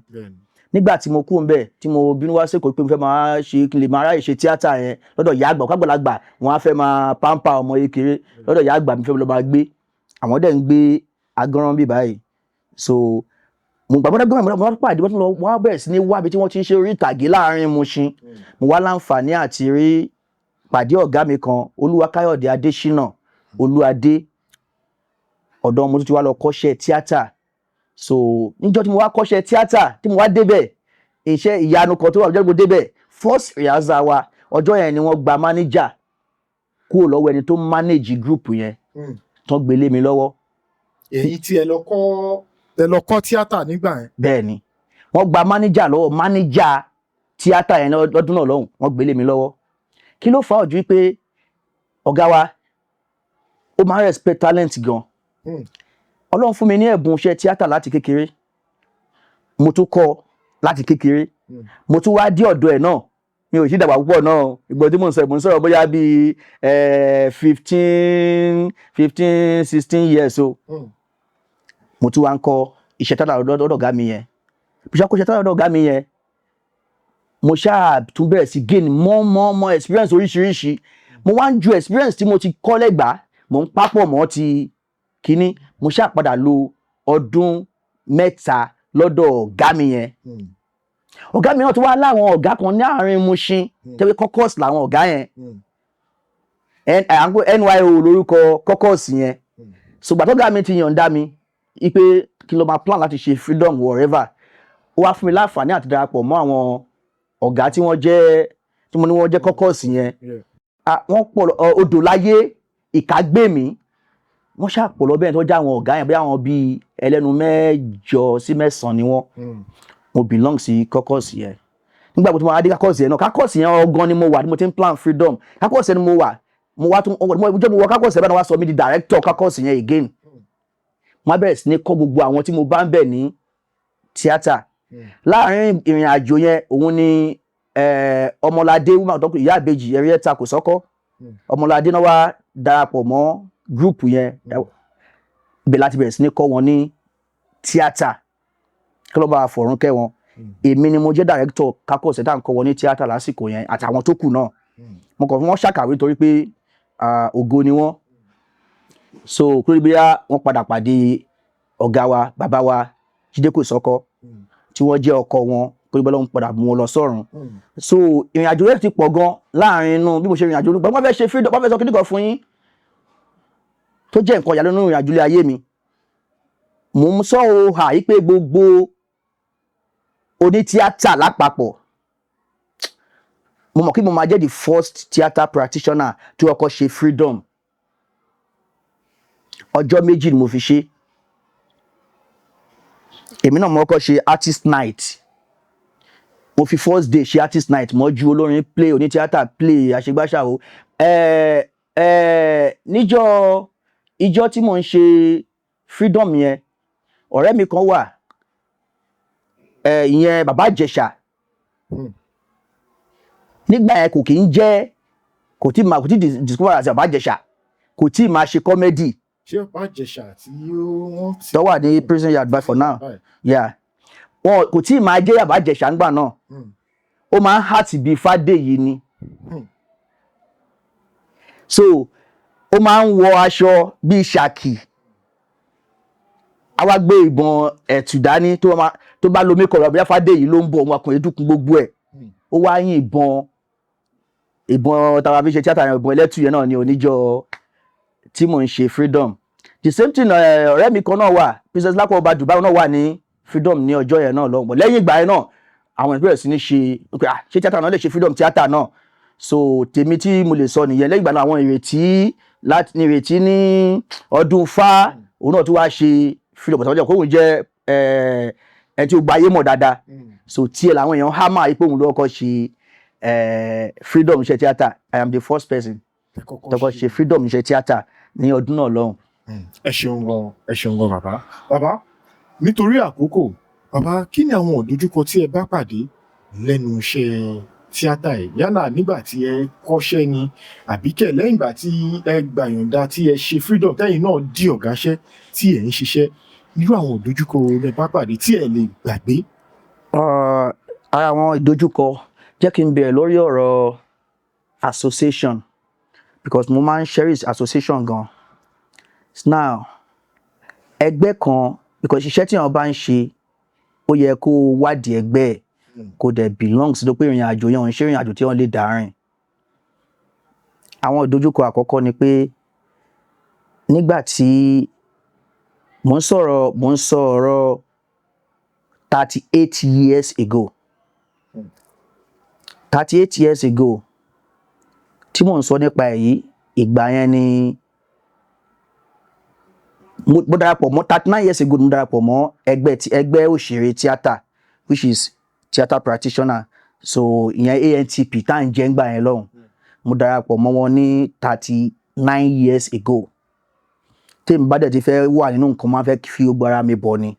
Nígbà tí mo kúrò ńbẹ̀ tí mo bínú wá sẹ́kọ̀ọ́ pé mo fẹ́ máa ṣe kí n lè máa ráyè ṣe tíátà yẹn lọ́dọ̀ ìyá àgbà kágbàlagbà wọn á fẹ́ máa pampa ọmọ kékeré lọ́dọ̀ ìyá àgbà mi fẹ́ lọ máa gbé àwọn dẹ̀ ń gbé Agánran bí báyìí. So mo gbàgbọ́dọ̀ gbọ́dọ̀ mo pàdé wọ́n lọ wá bẹ̀rẹ̀ sí ní wábi tí wọ́n ti ń ṣe orí ìtàgé láàrin Mushin mo wá láǹfààní àti rí pàdé ọ̀gá mi kan Olúwakáyọ̀dé Adéṣínà Olúadé ọ̀dọ̀ mo tún wá lọ kọ́ṣẹ́ tíátà. So níjọ́ tí mo wá kọ́ṣẹ́ tíátà tí mo wá débẹ̀ iṣẹ́ ìyanu kan tó wà lọ́jọ́ tí mo débẹ̀ first rehearsal wa ọjọ́ yẹn ni wọ́n gba manager kúrò lọ́wọ́ ẹni tó manage group yẹn tán gbélé mi lọ́wọ́. Èyí tí ẹ lọ kọ́ tíátà nígbà yẹn. Bẹ́ẹ̀ ni wọ́n gba manager lọ́wọ́ manager tíátà yẹn lọ́dún náà lọ́hùn wọ́n gbélé mi lọ́wọ́. Kí ló fà á ojú pé ọ̀gá wa ó máa ń respect talent gan. Ọlọ́run fún mi ní ẹ̀bùn iṣẹ́ tíátà láti kékeré mo tún kọ́ láti kékeré mo tún wá dé ọ̀dọ̀ ẹ̀ náà mi ò sí dàgbà púpọ̀ náà ìgbà tí mo ń sọ̀rọ̀ bóyá bíi 15-16 years o mo tún wá ń kọ́ iṣẹ́ tíátà lọ́dọ̀ ọ̀gá mi yẹn bí ṣe kọ́ iṣẹ́ tíátà lọ́dọ̀ ọ̀gá mi yẹn mo ṣáà tún bẹ̀rẹ̀ sí gain more experience oríṣiríṣi mo wá ń ju experience tí mo ti kọ́ lẹ́gbàá mo ń papọ̀ mọ́ ti kíní mo ṣáà padà lo ọdún 3 lọ́dọ̀ ọ̀gá mi yẹn. Ọ̀gá mi náà tó wá láwọn ọ̀gá kan ní àárín Mushin tẹ́wé Caucus làwọn ọ̀gá yẹn NYO lórúkọ Caucus yẹn. So gbà tọ́gá mi ti yọ̀ǹda mi ipe kí ló máa plan láti ṣe freedom wherever ó wá fún mi láǹfààní àti darapọ̀ mọ́ àwọn ọ̀gá tí wọ́n jẹ́ Caucus yẹn. Wọ́n pọ̀ Odòláyé Ìkágbèmí wọ́n ṣàpọ̀lọ́ bẹ́ẹ̀ tó já àwọn ọ̀gá yẹn bí àwọn bíi ẹlẹ́nu 8 sí 9 ni wọ́n. Mo belong sí Caucus yẹn nígbà tí mo wá dé Caucus yẹn náà Caucus yẹn ọgán ni mo wà ní mo ti ń plan freedom Caucus yẹn ni mo wà mo wá tún mo wọ Caucus yẹn báyìí wọ́n wá sọ mí di director Caucus yẹn again. Wọ́n bẹ̀rẹ̀ sí ní kọ́ gbogbo àwọn tí mo bá ń bẹ̀ ní tíátà láàrin ìrìn àjò yẹn òun ni Ọmọládé ìyá àbèjì ẹ̀rí ẹ̀ta kò sọ́kọ́ Ọmọládé náà wá darapọ̀ mọ́ group yẹn ibẹ̀ láti bẹ̀rẹ̀ sí ní kọ́ wọn ní tíátà kí ló bá fọ̀rún kẹ́ wọn èmi ni mo jẹ́ director Caucus tá à ń kọ́ wọn ní tíátà lásìkò yẹn àtàwọn tó kù náà mo kàn fún wọn ṣàkàwé torí pé ògo ni wọ́n. So kúrò bí wọ́n padà pàdé ọ̀gá wa bàbá wa Jídé Kòsọ́kọ́ tí wọ́n jẹ́ ọkọ wọn kúrò bí wọ́n padà mú wọn lọ sọ́run. So ìrìn àjò rẹ̀ ti pọ̀ gan láàrin inú bí mo ṣe rìn àjò nígbà wọ́n fẹ́ ṣe freedom wọ́n fẹ́ sọ kíní kan fún yín tó jẹ́ nǹkan ìyàlẹ́nu ìrìn àjò ilé ayé mi. Mo ń sọ yí pé gbogbo onítíátà lápapọ̀ mo mọ̀ kí mo máa jẹ́ the first theatre practitioner tí wọ́n kọ́ ṣe freedom. Ọjọ́ méjì ni mo fi ṣe. Èmi náà mo kọ́ ṣe artist night. Mo fi first day ṣe artist night mọ́jú olórin play oní theatre play àṣegbáṣàwò. Ìjọ́ tí mo ń ṣe freedom yẹn, ọ̀rẹ́ mi kan wà, ìyẹn Bàbá Ìjẹ̀ṣà. Nígbà yẹn kò kí ń jẹ́, kò tí discover àti Bàbá Ìjẹ̀ṣà, kò tí máa ṣe comedy. Ṣé Bàbá Ìjẹ̀ṣà tí wọ́n ti tó wà ní prison yard by for now? Yeah. Wọn kò tí máa jẹ́ Bàbá Ìjẹ̀ṣà ńgbà náà. Ó máa ń hàtì bíi Fádèyí ni. So ó máa ń wọ aṣọ bíi Ṣàkì. A wá gbé ìbọn ẹ̀tù dání tó bá lo mékọ̀ọ́ rẹ̀ bóyá Fádèyí ló ń bọ̀ wọn ọkùnrin dúkùn gbogbo ẹ̀. Ó wá yín ìbọn tàwa fi ṣe tíátà yẹn, ìbọn ẹlẹ́tù yẹn náà ni oníjọ́ tí mò ń ṣe freedom. The same thing ọ̀rẹ́ mi kan náà wà, Princess Lapo Ọba Dubai náà wà ní freedom ní ọjọ́ yẹn náà lọ́wọ́. Lẹ́yìn ìgbà yẹn náà àwọn ìbẹ̀rẹ̀ sí ní ṣe ṣé tíátà náà lè ṣe freedom tíátà náà. So tèmi tí mo lè sọ nìyẹn. Lẹ́yìn ìgbà náà àwọn ìrètí ní ọdún Fá òun náà tún wá ṣe freedom. Ọ̀sán ọjọ́ kóhun jẹ́ ẹni tí ó gba ayé mọ̀ dáadáa. So tiẹ̀ làwọn èèyàn hámà ipò òun ló kọ́ ṣe freedom iṣẹ́ tíátà. I am the first person tó kọ́ ṣe freedom iṣẹ́ tíátà ní ọdún náà lọ́hùn. Ẹ ṣeun gan bàbá. Bàbá, nítorí àkókò, bàbá kí ni àwọn ìdojúkọ tí ẹ bá pàdé lẹ́nu iṣẹ́ tíátà ẹ̀? Yálà nígbà tí ẹ kọ́ṣẹ́ ni àbí kẹ̀ lẹ́yìn ìgbà tí ẹ gbàyànjá tí ẹ ṣe freedom tẹ́yìn náà di ọ̀gáṣẹ́ tí ẹ ń ṣiṣẹ́, irú àwọn ìdojúkọ ẹ bá pàdé tí ẹ lè gbàgbé? Ara àwọn ìdojúkọ jẹ́ kí n bẹ̀rẹ̀ lórí ọ̀rọ̀ association, because mo máa ń cherish association gan. Now ẹgbẹ́ kan, because iṣẹ́ tí wọ́n bá ń ṣe ó yẹ kó wádìí ẹgbẹ́ ẹ̀, kó dẹ̀ belong sí pé ìrìn àjò yẹn ò ń ṣe ìrìn àjò tí wọ́n lè dárìn. Àwọn ìdojúkọ àkọ́kọ́ ni pé nígbà tí mo ń sọ̀rọ̀ 38 years ago. 38 years ago tí mò ń sọ nípa èyí, ìgbà yẹn ni mo darapọ̀ mọ́ 39 years ago mo darapọ̀ mọ́ ẹgbẹ́ òṣèré tíátà, which is theatre practitioner. So ìyẹn ANTP tá à ń jẹ́ ńgbà yẹn lọ́hùn. Mo darapọ̀ mọ́ wọn ní 39 years ago. Tèmi bá dẹ̀ ti fẹ́ wà nínú nǹkan máa fẹ́ fi gbogbo ara mi bọ̀ ni.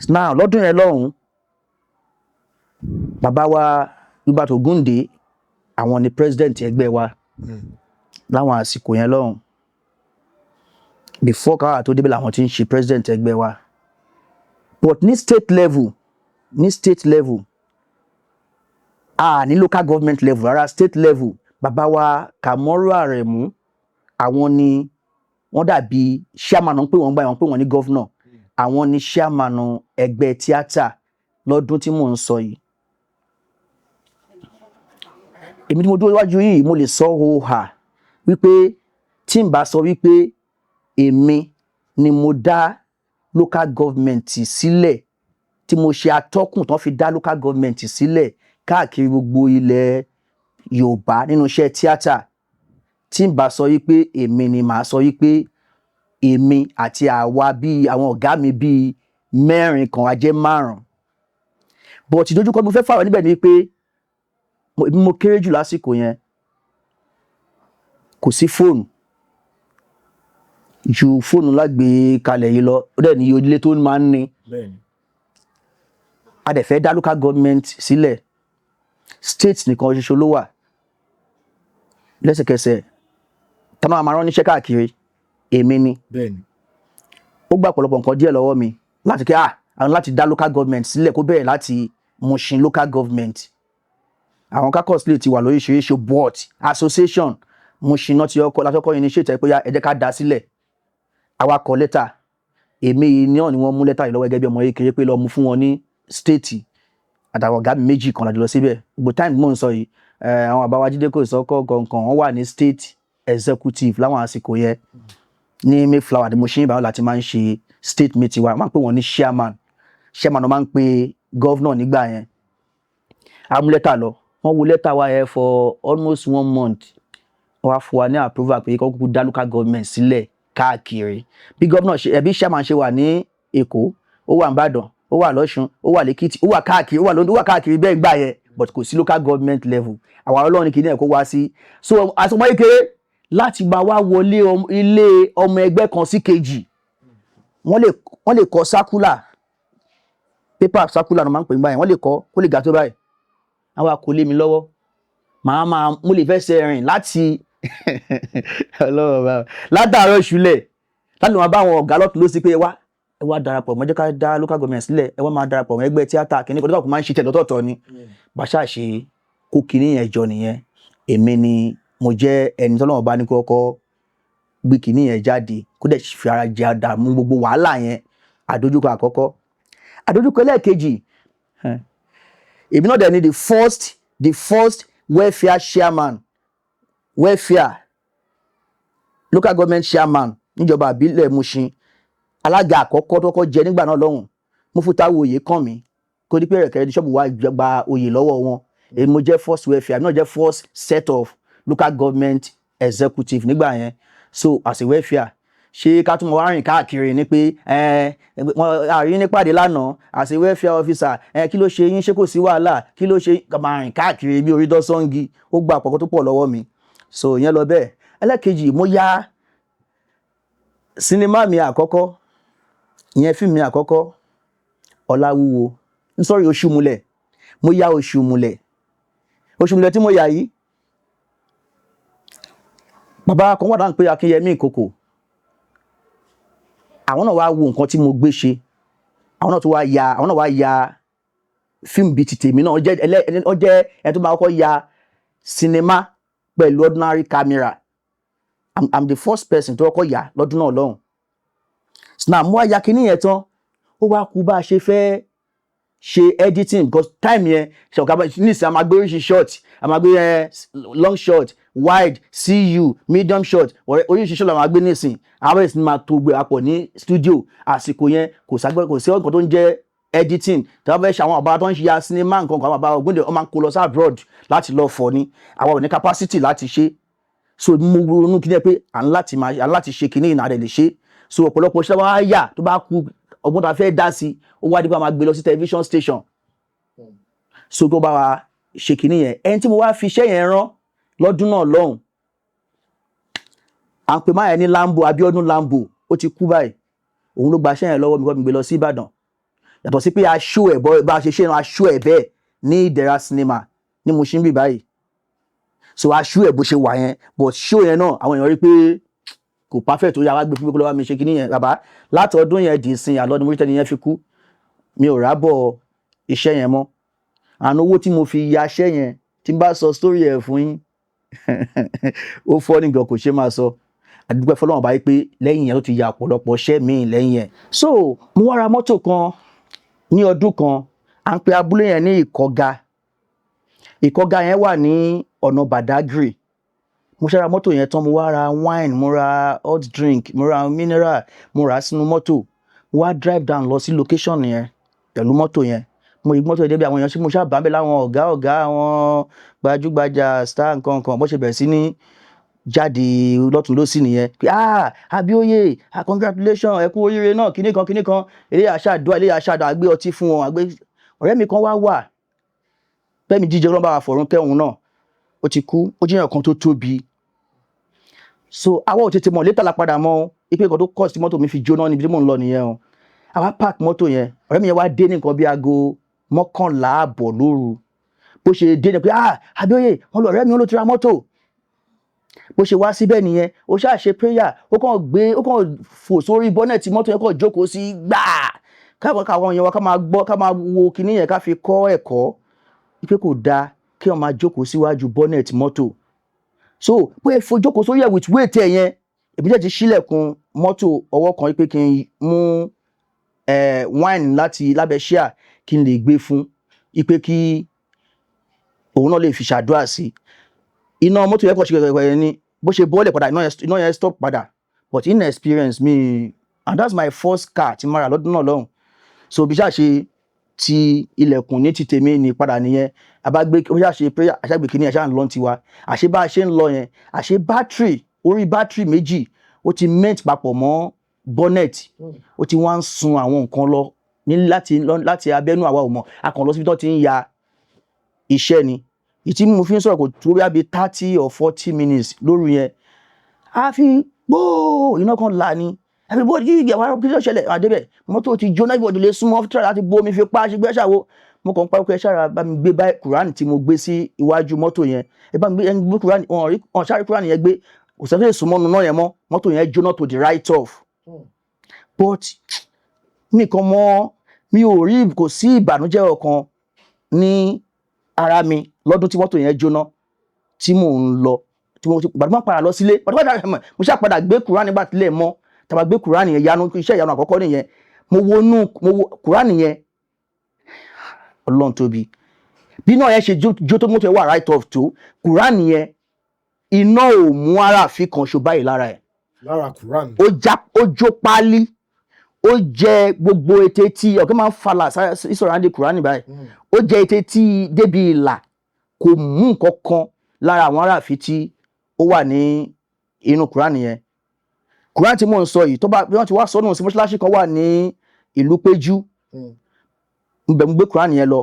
Now lọ́dún yẹn lọ́hùn, bàbá wa Hubert Ògúndé àwọn ni president ẹgbẹ́ wa láwọn àsìkò yẹn lọ́hùn. Before káwà tó débẹ̀ làwọn ti ń ṣe president ẹgbẹ́ wa. But ní state level, ní local government level, rárá state level, bàbá wa Kamoru Aremu àwọn ni wọ́n dàbí chairman ń pè wọ́n gbà wọ́n pè wọ́n ní governor. Àwọn ni chairman ẹgbẹ́ tíátà lọ́dún tí mò ń sọ yìí. Èmi tí mo dúró iwájú yìí mo lè sọ hóhà wípé tí n bá sọ wípé èmi ni mo dá local government sílẹ̀, tí mo ṣe atọ́kùn tán fi dá local government sílẹ̀ káàkiri gbogbo ilẹ̀ Yorùbá nínú iṣẹ́ tíátà, tí n bá sọ wípé èmi ni màá sọ wípé èmi àti àwa bíi àwọn ọ̀gá mi bíi mẹ́rin kan a jẹ́ 5. But ìdojúkọ mo fẹ́ fàwọn níbẹ̀ ni pé mo kéré jù lásìkò yẹn, kò sí fóònù ju fóònù lágbèékalẹ̀ yìí lọ, ó dẹ̀ ní ilé tó máa ń ní. A dẹ̀ fẹ́ dá local government sílẹ̀, state nìkan ṣoṣo ló wà. Lẹ́sẹ̀kẹsẹ̀ táwọn máa rán níṣẹ́ káàkiri èmi ni. Ó gbà ọ̀pọ̀lọpọ̀ nǹkan díẹ̀ lọ́wọ́ mi láti kí àwọn láti dá local government sílẹ̀, kó bẹ̀rẹ̀ láti Mushin local government. Àwọn kákọ́s lè ti wà lóríṣiríṣi board association Mushin náà ti lákọ́kọ́ initiate pé ẹ jẹ́ ká dá sílẹ̀. Àwa kọ lẹ́tà, èmi náà ni wọ́n mú lẹ́tà yìí lọ́wọ́ gẹ́gẹ́ bí ọmọ kékeré pé lọ mú fún wọn ní state. Àtàwọn ọ̀gá mi méjì kan láti lọ síbẹ̀. Gbogbo time mò ń sọ yìí àwọn bàbá wa Jídé Kòsọ́kọ́ kọ̀ọ̀kan wọ́n wà ní state executive láwọn àsìkò yẹn ní Mayflower ní Mushin ìbáwọ̀ láti máa ń ṣe state meeting wa. Máa ń pè wọ́n ní chairman máa ń pe governor nígbà yẹn. A mú lẹ́tà lọ, wọ́n wo lẹ́tà wa yẹn for almost 1 month wọ́n wá fún wa ní approval pé kó kúkú dá local government sílẹ̀ káàkiri bí gómìnà bí chairman ṣe wà ní Èkó ó wà nìbàdàn ó wà lọ́ṣun ó wà lẹ́kìtì ó wà káàkiri ó wà lóńdó ó wà káàkiri bẹ́ẹ̀ gbà yẹn but kò sí local government level àwa ọlọ́run kìíní ẹ̀ kó wá sí so àsọmọ kékeré láti máa wá wọlé ilé ọmọ ẹgbẹ́ kan sí kejì wọ́n lè kọ circular paper circular ló máa ń pè ní báyìí wọ́n lè kọ kó lè ga tó báyìí àwọn kò lé mi lọ́wọ́ mo lè fẹsẹ̀ rìn láti látàárọ̀ ṣúlẹ̀ láti máa bá àwọn ọ̀gá lọ́tún ló sí pé ẹ wá darapọ̀ mọ́ jẹ́ ká dá local government sílẹ̀ ẹ wá máa darapọ̀ mọ́ ẹgbẹ́ tíátà kìíní kò máa ń ṣe tẹ̀lọ́tọ̀ọ̀tọ̀ ni bàṣà ṣe kó kìíní yẹn jọ nìyẹn èmi ni mo jẹ́ ẹni tọ́lọ́run bá ní kọ́kọ́ gbé kìíní yẹn jáde kó dẹ̀ fi ara jẹ àdàmú gbogbo wàhálà yẹn àdójúkọ àkọ́kọ́ àdójúkọ ẹlẹ́ẹ̀kejì èmi náà dẹ̀ ni the first welfare chairman welfare local government chairman níjọba àbílẹ̀ Mushin alága àkọ́kọ́ tó kọ́ jẹ nígbà náà lọ́hùn Mufutawu Oyèkánmi kó dípẹ́ rẹ̀ kẹ́rẹ́ ṣọ́ọ̀bù wa gba oyè lọ́wọ́ wọn èmi mo jẹ́ first welfare èmi náà jẹ́ first set of local government executive nígbà yẹn so as a welfare ṣé ká tún mọ wá rìn káàkiri ni pé àrí nípàdé lánàá as a welfare officer kí ló ṣe yín ṣé kò sí wàhálà kí ló ṣe máa rìn káàkiri bí orí dọ́sọ́ngi ó gba àpọ̀kọ́ tó pọ̀ lọ́wọ́ mi so ìyẹn lọ bẹ́ẹ̀ ẹlẹ́kejì mo ya sinimá mi àkọ́kọ́ ìyẹn fíìmù mi àkọ́kọ́ Ọláwúwo nítorí Òṣùmùlẹ̀ mo ya Òṣùmùlẹ̀ tí mo yà yìí bàbá kan wà dáhùn pé Akínyẹmí Ìkòkò àwọn náà wá wo nǹkan tí mo gbé ṣe àwọn náà wá ya fíìmù bíi ti tèmi náà ó jẹ́ ẹni tó máa kọ́kọ́ ya sinimá pẹ̀lú ordinary camera I'm the first person tó kọ́kọ́ yà lọ́dún náà lọ́hùn now mo wá ya kinní yẹn tán ó wá kú bá a ṣe fẹ́ ṣe editing because time yẹn nísìnyí a máa gbé oríṣi short a máa gbé long short wide cu medium short oríṣi short la máa gbé nísìnyí àwọn èsì máa tó gbé apọ̀ ní studio àsìkò yẹn kò sí ọkọ̀ tó ń jẹ́ editing tí wọ́n fẹ́ ṣe àwọn àbá tó ń ṣe ya sinimá nǹkan kan àwọn àbá ògbóǹde wọ́n máa ń kó lọ sí abroad láti lọ fọ̀ ni àwọn ò ní capacity láti ṣe so mo ronú kí ni pé à ń láti ṣe kinní ìnà rẹ̀ lè ṣe so ọ̀pọ̀lọpọ̀ ṣe wá yà tó bá kú ọgbọ́n tá fẹ́ dá sí ó wá dípò máa gbé lọ sí television station so tó bá wa ṣe kinní yẹn ẹni tí mo wá fi iṣẹ́ yẹn rán lọ́dún náà lọ́hùn à ń pè máa yẹn ní Lambo Abíọ́dún Lambo ó ti kú báyìí òun ló gba iṣẹ́ yẹn lọ́wọ́ mi kọ́ mi gbé lọ sí Ìbàdàn yàtọ̀ sí pé aṣọ ẹ̀ bá a ṣe ṣe aṣọ ẹ̀ bẹ́ẹ̀ ní Ìdẹ̀ra cinema ní Mushin bí báyìí so aṣọ ẹ̀ bó ṣe wà yẹn but show yẹn náà àwọn èèyàn rí pé kò perfect tó yà wá gbé fún mi kó lọ́wọ́ mi ṣe kinní yẹn bàbá láti ọdún yẹn dì sin àlọ́dún mo rí tẹ́ni yẹn fi kú mi ò rábọ̀ iṣẹ́ yẹn mọ́ àná owó tí mo fi ya iṣẹ́ yẹn tí n bá sọ story ẹ̀ fún yín ó fọ́ nìkan kò ṣe máa sọ àdúgbò fọlọ́wọ́n báyìí pé lẹ́yìn yẹn ló ti ya ọ̀pọ̀lọpọ̀ iṣẹ́ míì lẹ́yìn yẹn so mo wá ra mọ́tò kan ní ọdún kan à ń pe abúlé yẹn ní Ìkọ́ga yẹn wà ní ọ̀nà Badagry mo ṣe ra mọ́tò yẹn tán mo wá ra wine mo ra hot drink mo ra mineral mo rà sínú mọ́tò mo wá drive down lọ sí location yẹn pẹ̀lú mọ́tò yẹn mo rí mọ́tò yẹn débi àwọn èèyàn tí mo ṣáà bá ń bẹ̀ láwọn ọ̀gá àwọn gbajúgbajà star nǹkan bó ṣe bẹ̀rẹ̀ sí ní jáde lọ́tún lósì nìyẹn pé Abíóyè congratulations ẹ kú oríire náà kíní kan eré àṣàdùn àgbé ọtí fún wọn ọ̀rẹ́ mi kan wà Fẹ́mi Jíjẹ ọlọ́run bá wa fọ̀run kẹ́hùn náà ó ti kú ó jẹ́ ọ̀kan tó tóbi so àwọn ò tètè mọ̀ létà la padà mọ́ ipe nǹkan tó cost mọ́tò mi fi jóná níbi tí mò ń lọ nìyẹn o àwa park mọ́tò yẹn ọ̀rẹ́ mi yẹn wá dé nìkan bí aago 11 ààbọ̀ lóru bó ṣe dé ni pé Abíóyè wọn lọ ọ̀rẹ́ mi ló ti ra mọ́tò bó ṣe wá síbẹ̀ nìyẹn ó ṣáà ṣe prayer ó kàn fò sórí bọ́nẹ̀tì mọ́tò yẹn kàn jókòó sí gbàá káwọn èèyàn wa ká máa gbọ́ ká máa wo kinní yẹn ká fi kọ́ ẹ̀kọ́ ipe kò dáa kí wọ́n máa jókòó síwájú bọ́nẹ̀tì mọ́tò so pé jókòó sórí ẹ̀ with weight ẹ̀ yẹn èmi jẹ́ ti ṣílẹ̀kùn mọ́tò ọwọ́ kan pé kí n mú wine láti lábẹ́ ṣíà kí n lè gbé fún ipe kí òun náà lè fi ṣàdúrà sí iná mọ́tò yẹn kàn ṣe pẹ̀pẹ̀ ni bó ṣe bọ́ọ̀lẹ̀ padà iná yẹn stop padà but inexperience mi and that's my first car tí mo rà lọ́dún náà lọ́hùn so bí ṣáà ṣe ti ilẹ̀kùn ní ti tèmi ní padà nìyẹn abágbé ó ṣàṣe prayer àṣàgbé kìíní ẹ̀ ṣáà ń lọ tiwa àṣé bá a ṣe ń lọ yẹn àṣé bátìrì orí bátìrì méjì ó ti melt papọ̀ mọ́ bonnet ó ti wá ń sun àwọn nǹkan lọ ní láti abẹ́nú àwa ò mọ̀ a kàn lọ síbi tó ti ń ya iṣẹ́ ni ìtí mo fi ń sọ̀rọ̀ kò tó bí 30 or 40 minutes lórí yẹn a fi gbóò iná kan là ní everybody yìí àwọn ará ṣẹlẹ̀ àdébẹ̀ mọ́tò ti jóná ìbọ̀dù lè súnmọ́ tíra láti bó omi fi pa ṣe gbé ṣàwo mo kàn ń pariwo ṣára bá mi gbé báyìí kùránì tí mo gbé sí iwájú mọ́tò yẹn ẹ bá mi gbé kùránì wọn ṣáré kùránì yẹn gbé kò sẹ́fẹ́ lè súnmọ́ nínú yẹn mọ́ mọ́tò yẹn jóná to the right off but mi kàn mọ́ mi ò rí kò sí ìbànújẹ́ ọ̀kan ní ara mi lọ́dún tí mọ́tò yẹn jóná tí mò ń lọ tí mo gbàdúrà padà lọ sílé mo ṣáà padà gbé kùránì nígbà tílẹ̀ mọ́ tàbá gbé kùránì yẹn iṣẹ́ ìyanu àkọ́kọ́ nìyẹn mo wo kùránì yẹn Ọlọ́run tóbi bí náà yẹn ṣe jó tó mọ́tò yẹn wà right off tó kùránì yẹn iná ò mú aráàfin kan ṣo báyìí lára ẹ̀ lára kùránì ó jó pálí ó jẹ gbogbo ètè tí ọ̀gá máa ń falà ìsọ̀ràndé kùránì báyìí ó jẹ ètè tí débi ìlà kò mú nǹkan kan lára àwọn aráàfin tí ó wà ní inú kùránì yẹn kùránì tí mò ń sọ yìí tó bá bí wọ́n ti wá sọ́nù sí mọ́ṣáláṣí kan wà ní ìlú Péjú ń bẹ̀ mú gbé kùránì yẹn lọ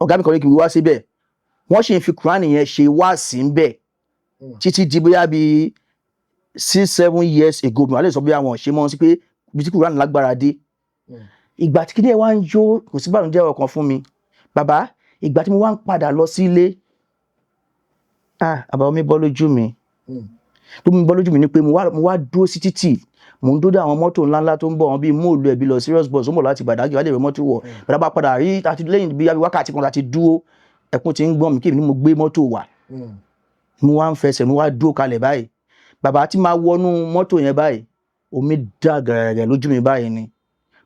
ọ̀gá mi kan ní kí n wá síbẹ̀ wọ́n sì ń fi kùránì yẹn ṣe wáàsí ń bẹ̀ títí di bóyá bíi 6-7 years ago mi wà lè sọ bí àwọn ṣe mọ́ sí pé ibi tí kùránì lágbára dé ìgbà tí kíní ẹ̀ wá ń jó kò sí bànújẹ́ ọkàn fún mi bàbá ìgbà tí mo wá ń padà lọ sílé àbàwọ́ mi bọ́ lójú mi tó mi bọ́ lójú mi ni pé mo wá dúró sí títì mo ń dúró àwọn mọ́tò ńláńlá tó ń bọ̀ wọn bíi móòlù ẹ̀bí lọ serious bus ó mọ̀ láti Gbàdágì wá lè rí mọ́tò wọ̀ bàdá bá padà rí àti lẹ́yìn bí wákàtí kan láti dúró ẹkún ti ń gbọ́n mi kí ni mo gbé mọ́tò wà mo wá ń fẹsẹ̀ mo wá dúró kalẹ̀ báyìí bàbá tí máa wọnú mọ́tò yẹn báyìí omi dà gẹ̀rẹ̀gẹ̀ lójú mi báyìí ni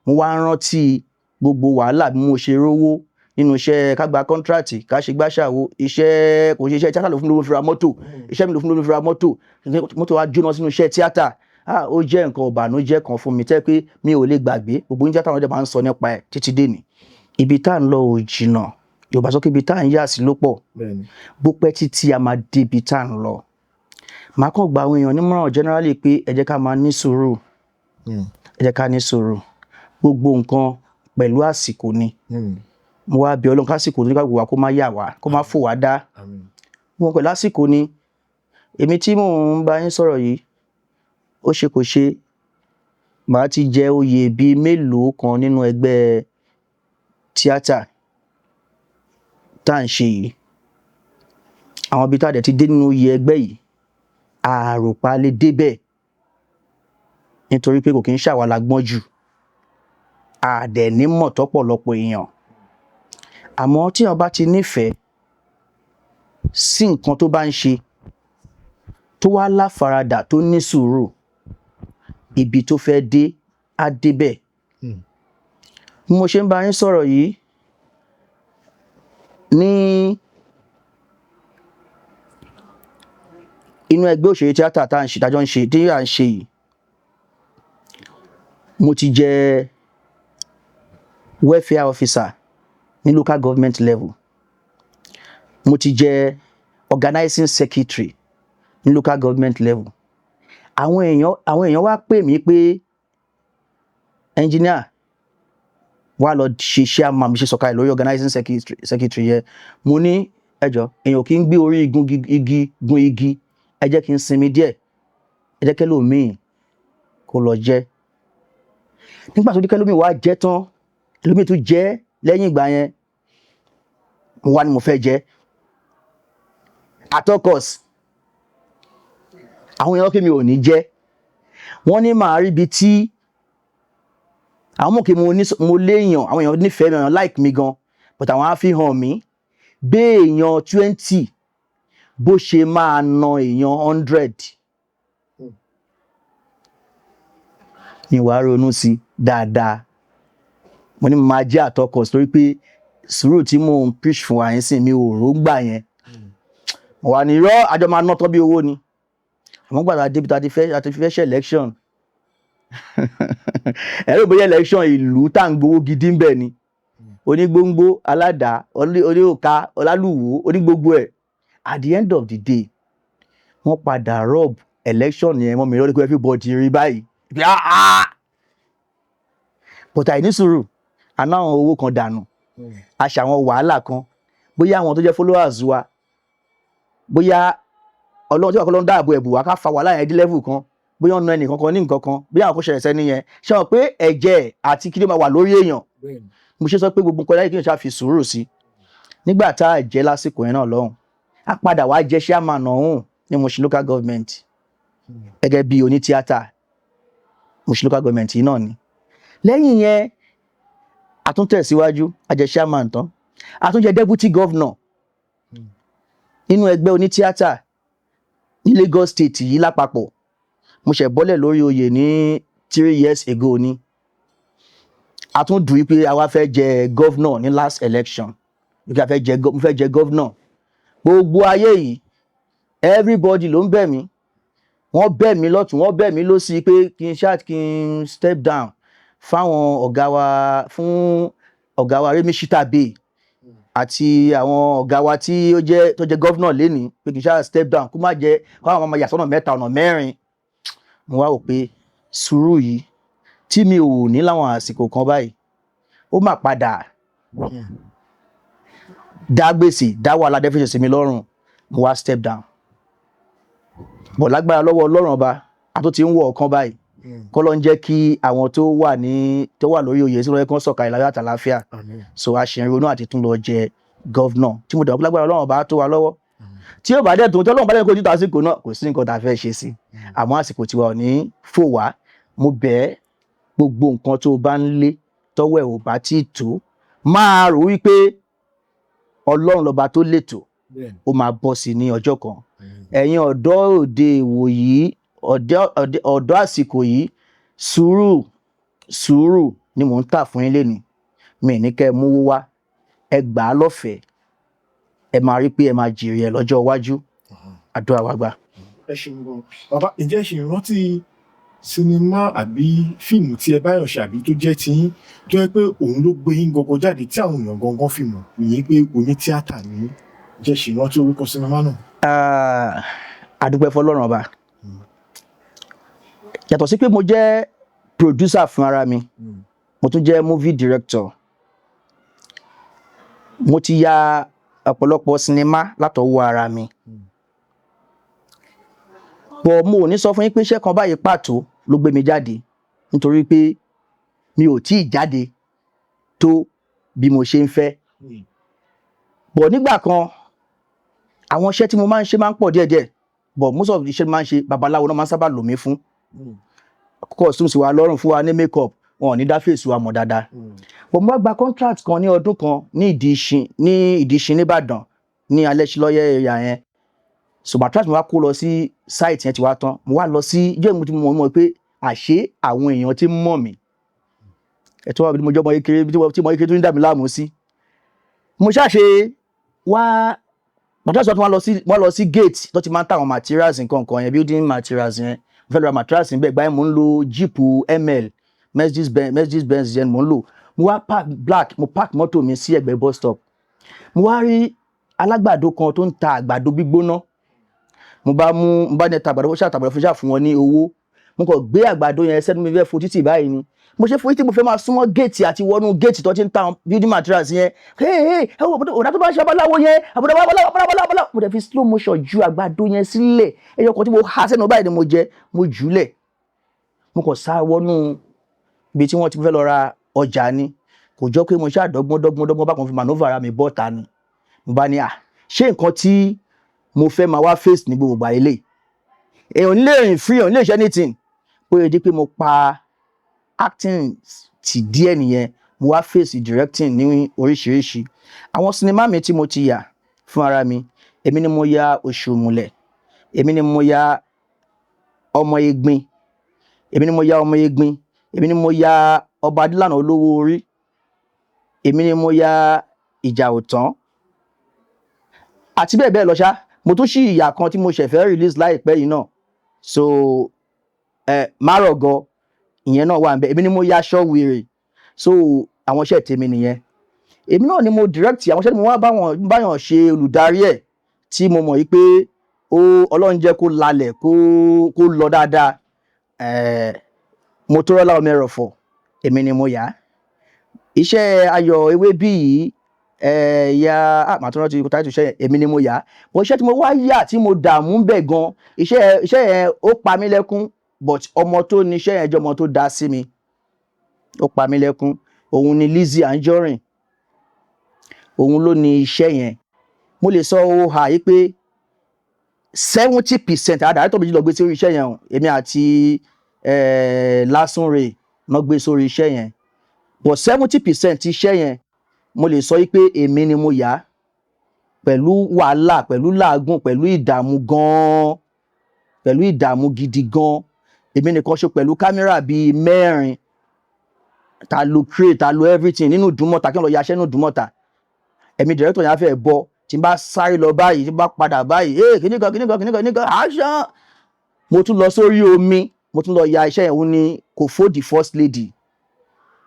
mo wá rántí gbogbo wàhálà bí mo ṣe rówó nínú iṣẹ́ ká gba kọ́ńtrátì ká ṣe gbáṣàwó iṣẹ́ kò ṣe iṣẹ́ tíátà ló fún lówó fi ra mọ́tò iṣẹ́ mi ló fún lówó fi ra mọ́tò wa jóná sínú iṣẹ́ tíátà ó jẹ́ nǹkan ìbànújẹ́ kan fún mi tẹ́ pé mi ò lè gbàgbé gbogbo oúnjẹ táwọn ọdẹ máa ń sọ nípa ẹ̀ títí dé ní ibi tá à ń lọ ò jìnnà Yorùbá sọ pé ibi tá à ń yà sí ló pọ̀ bó pẹ́ títí a máa dé ibi tá à ń lọ màá kàn gba àwọn èèyàn nímọ̀ràn generally pé ẹ jẹ́ ká máa ní sùúrù ẹ jẹ́ ká ní sùúrù gbogbo nǹkan pẹ̀lú àsìkò ni mo wá bí Ọlọ́run kásìkò ní káàkiri wa kó má yà wá kó má fò wá dá wọn pẹ̀lú àsìkò ni èmi tí mò ń bá yín sọ̀rọ̀ yìí ó ṣe kò ṣe màá ti jẹ oyè bíi mélòó kan nínú ẹgbẹ́ tíátà tá à ń ṣe yìí àwọn ibi tá a dẹ̀ ti dé nínú oyè ẹgbẹ́ yìí àròpá lè débẹ̀ nítorí pé kò kí ń ṣàwa la gbọ́n jù àdẹ̀ ní mọ̀ tọ́pọ̀lọpọ̀ èèyàn àmọ́ tí wọ́n bá ti nífẹ̀ẹ́ sí nǹkan tó bá ń ṣe tó wá láfaradà tó ní sùúrù ibi tó fẹ́ dé á débẹ̀ bí mo ṣe ń bá yín sọ̀rọ̀ yìí ní inú ẹgbẹ́ òṣèré tíátà tá à ń ṣe dájọ́ ń ṣe tí à ń ṣe yìí mo ti jẹ́ welfare officer ní local government level mo ti jẹ́ organizing secretary ní local government level àwọn èèyàn wá pè mí pé engineer wá lọ ṣe chairman mi ṣe sọ̀kalẹ̀ lórí organizing secretary yẹn mo ní ẹjọ́ èèyàn kì í gbé orí igi gun igi ẹ jẹ́ kí n sinmi díẹ̀ ẹ jẹ́ kẹ́lòmíì kó lọ jẹ́ nígbà tó dé kẹ́lòmíì wá jẹ́ tán ẹlòmíì tún jẹ́ lẹ́yìn ìgbà yẹn mo wá ní mo fẹ́ jẹ́ atọ́kọ̀s àwọn èèyàn pé mi ò ní jẹ́ wọ́n ní màá rí ibi tí àwọn mọ̀ kí mo léèyàn àwọn èèyàn nífẹ̀ẹ́ mi èèyàn like mi gan but àwọn á fi hàn mí béèyàn 20 bó ṣe máa na èèyàn 100 ni wàá ronú sí dáadáa mo ní máa jẹ́ atọ́kọ̀s torí pé sùúrù tí mò ń preach fún wa yẹn sìn mi ò rógbà yẹn mo wà ní irọ́ àjọ máa ná tọ́ bí owó ni àmọ́ gbàdá débi tá a ti fẹ́ ṣe election ẹ̀rọ bóyá election ìlú tá à ń gbowó gidi ń bẹ̀ ni onígbóngbó aládàá oníòka ọlálùwò onígbogbo ẹ̀ at the end of the day wọ́n padà rub election yẹn mọ́ mi lọ́dún pé everybody rí báyìí but àìní sùúrù àná àwọn owó kan dànù àṣà àwọn wàhálà kan bóyá àwọn tó jẹ́ followers wa bóyá ọlọ́run tí wàá kọ́ ló ń dáàbò ẹ̀bù wá ká fa wàhálà yẹn dé level kan bóyá ọ̀nà ẹnì kankan ní nǹkan kan bóyá àwọn kò ṣẹlẹ̀ sẹ́ni yẹn ṣe wọn pé ẹ̀jẹ̀ àti kí ló máa wà lórí èèyàn mo ṣe sọ pé gbogbo nǹkan láyé kí n ṣáà fi sùúrù sí nígbà tá a jẹ́ lásìkò yẹn náà lọ́hùn a padà wá jẹ́ chairman ọ̀hún ní Mushin local government gẹ́gẹ́ bí onítíátà Mushin local government yìí náà ni lẹ́yìn yẹn a tún tẹ̀síwájú a jẹ́ chairman tán a tún jẹ́ deputy governor nínú ẹgbẹ́ onítíátà ní Lagos State yìí lápapọ̀ mo ṣẹ̀ bọ́lẹ̀ lórí oyè ní 3 years ago ni a tún dùn pé àwa fẹ́ jẹ governor ní last election mo fẹ́ jẹ governor gbogbo ayé yìí everybody ló ń bẹ̀ mí wọ́n bẹ̀ mí lọ́tún wọ́n bẹ̀ mí lósì pé kí n step down fáwọn fún ọ̀gá wa Remi Shitabe àti àwọn ọ̀gá wa tí tó jẹ́ governor lénìí pé kí n ṣáà step down kó má jẹ́ káwọn ọmọ yàtọ̀ ọ̀nà mẹ́ta ọ̀nà mẹ́rin mo wá wò pé sùúrù yìí tí mi ò ní láwọn àsìkò kan báyìí ó mà padà dá gbèsè dá wàhálà deficit sí mi lọ́rùn mo wá step down bọ̀ lágbára lọ́wọ́ Ọlọ́run ọba a tó ti ń wọ̀ ọ̀kan báyìí kọ́ ló ń jẹ́ kí àwọn tó wà lórí oyè sí lọ́yẹ́ kan sọ̀ka ìlàyé àtàláfíà so a ṣe ń ronú àti tún lọ jẹ governor tí mo dàgbà lágbára Ọlọ́run ọba tó wa lọ́wọ́ tí ó bá dẹ̀ tó tọ́lọ́run bá dẹ̀ kó títà àsìkò náà kò sí nǹkan tá a fẹ́ ṣe sí àmọ́ àsìkò tiwa ò ní fò wá mo bẹ̀ gbogbo nǹkan tó bá ń lé tọ́wọ́ ẹ̀ ò bá tí ì tó máa rò wípé Ọlọ́run lọ́ba tó lètò ó máa bọ́ sí ní ọjọ́ kan ẹ̀yin ọ̀dọ́ òde ìwòyí ọ̀dọ́ àsìkò yìí sùúrù ni mò ń tà fún yín lénìí mi ní kẹ́ ẹ mú wá ẹ gbà á lọ́fẹ̀ẹ́ ẹ máa rí pé ẹ máa jèrè ẹ lọ́jọ́ iwájú àdúrà wa gbà. ẹ ṣeun gan bàbá ǹjẹ́ ṣe ìrántí sinimá àbí fíìmù tí ẹ báyọ̀ ṣàbí tó jẹ́ tiyín tó yẹ pé òun ló gbé yín gangan jáde tí àwọn èèyàn gangan fi mọ̀ yín pé oní tíátà ní jẹ́ ṣe ìrántí orúkọ sinimá náà. àdúpẹ́ fọlọ́run ọba yàtọ̀ sí pé mo jẹ́ producer fún ara mi mo tún jẹ́ movie director mo ti ya ọ̀pọ̀lọpọ̀ sinimá látọwọ́ ara mi bọ̀ mo ò ní sọ fún yín pé iṣẹ́ kan báyìí pàtó ló gbé mi jáde nítorí pé mi ò tí ì jáde tó bí mo ṣe ń fẹ́ bọ̀ nígbà kan àwọn iṣẹ́ tí mo máa ń ṣe máa ń pọ̀ díẹ̀díẹ̀ but most of the iṣẹ́ máa ń ṣe babaláwo náà máa ń sábà lò mí fún costumes wa lọ́rùn fún wa ní make-up wọn ò ní dá fèsì wa mọ̀ dáadáa but mo gba contract kan ní ọdún kan ní Ìdíṣin nìbàdàn ní Alẹ́ṣinlọ́yẹ́ area yẹn so matras mi wá kó lọ sí site yẹn ti wá tán mo wá lọ sí jẹ́ mo ti mọ̀ pé àṣé àwọn èèyàn ti mọ̀ mí ẹ̀tọ́ wa bí mo jọ́ mọ kékeré tí mo kékeré tó ń dà mí láàmú sí mo ṣàṣe wá matras wa tún wá lọ sí gate tó ti máa ń ta àwọn materials nǹkan kan yẹn building materials yẹn mo fẹ́ lọ ra matras níbẹ̀ gbáyé mo ń lo jeep ML Mercedes Benz yẹn mo ń lò mo wá park mọ́tò mi sí ẹ̀gbẹ́ bus stop mo wá rí alágbàdo kan tó ń ta àgbàdo gbígbóná mo bá ní tàgbàdo fún fún wọn ní owó mo kàn gbé àgbàdo yẹn sẹ́nu mi fẹ́ fo títì báyìí ni mo ṣe fo títì mo fẹ́ máa súnmọ́ géètì àti wọnú géètì tó ti ń ta building materials yẹn ẹ wo ọ̀dà tó bá ń ṣe abáláwo yẹn abáláwo mo dẹ̀ fi slow motion ju àgbàdo yẹn sílẹ̀ ẹyọ kan tí mo há sẹ́nu báyìí ni mo jẹ mo jùlẹ̀ mo kàn sá wọnú ibi tí wọ́n ti fẹ́ lọ ra ọjà ni kò jọ pé mo ṣáà dọ́gbọ́n bá kan fi manova ara mi bọ́ta ni mo bá ní ṣé nǹkan tí mo fẹ́ máa wá face ní gbogbo àìlè èèyàn nílé rìn free èèyàn nílé ṣe anything pé ó yẹ pé mo pa acting ti díẹ̀ nìyẹn mo wá face directing ní oríṣiríṣi àwọn sinimá mi tí mo ti yà fún ara mi èmi ni mo ya Òṣùmùlẹ̀ èmi ni mo ya Ọmọ Egbin èmi ni mo ya Ọmọ Egbin èmi ni mo ya Ọba Adílànà Olówó Orí èmi ni mo ya Ìjà Òtán àti bẹ́ẹ̀ bẹ́ẹ̀ lọ ṣá mo tún ṣí ìyà kan tí mo ṣẹ̀ fẹ́ release láìpẹ́ yìí náà so Márọ̀gọ ìyẹn náà wà níbẹ̀ èmi ni mo ya Ṣọ́wìrì so àwọn iṣẹ́ tèmi nìyẹn èmi náà ni mo direct àwọn iṣẹ́ tí mo wá báyàn ṣe olùdarí ẹ̀ tí mo mọ̀ yí pé Ọlọ́run jẹ́ kó lalẹ̀ kó lọ dáadáa. Motorola ọmọ ẹrọ̀fọ̀ èmi ni mo yá. Iṣẹ́ Ayọ̀ Ewébí yìí màá tún rántí táìtù iṣẹ́ yẹn, èmi ni mo yá. But iṣẹ́ tí mo wá yà tí mo dààmú bẹ̀ gan, iṣẹ́ yẹn ó pa mí lẹ́kún, but ọmọ tó ní iṣẹ́ yẹn jẹ́ ọmọ tó dá sí mi, ó pa mí lẹ́kún. Òun ni Lizzy Anjorin, òun ló ní iṣẹ́ yẹn. Mo lè sọ yìí pé 70% àdáyé tó méjì lọ gbé sórí iṣẹ́ yẹn, èmi àti Lásùnrè náà gbé sórí iṣẹ́ yẹn. But 70% iṣẹ́ yẹn mo lè sọ pé èmi ni mo yá, pẹ̀lú wàhálà, pẹ̀lú làágùn, pẹ̀lú ìdààmú gan-an, pẹ̀lú ìdààmú gidi gan. Èmi nìkan ṣe pẹ̀lú kámẹ́rà bíi 4, ta lo crate, ta lo everything nínú Ìdúmọ̀tà, kí n lọ yaṣẹ́ nínú Ìdúmọ̀tà. Ẹ̀mí director yẹn á fẹ́ bọ́, tí n bá sáré lọ báyìí, tí n bá padà báyìí, kìnnìkan. Action! Mo tún lọ sórí omi, mo tún lọ ya iṣẹ́ yẹn, òun ni Kofo the First Lady.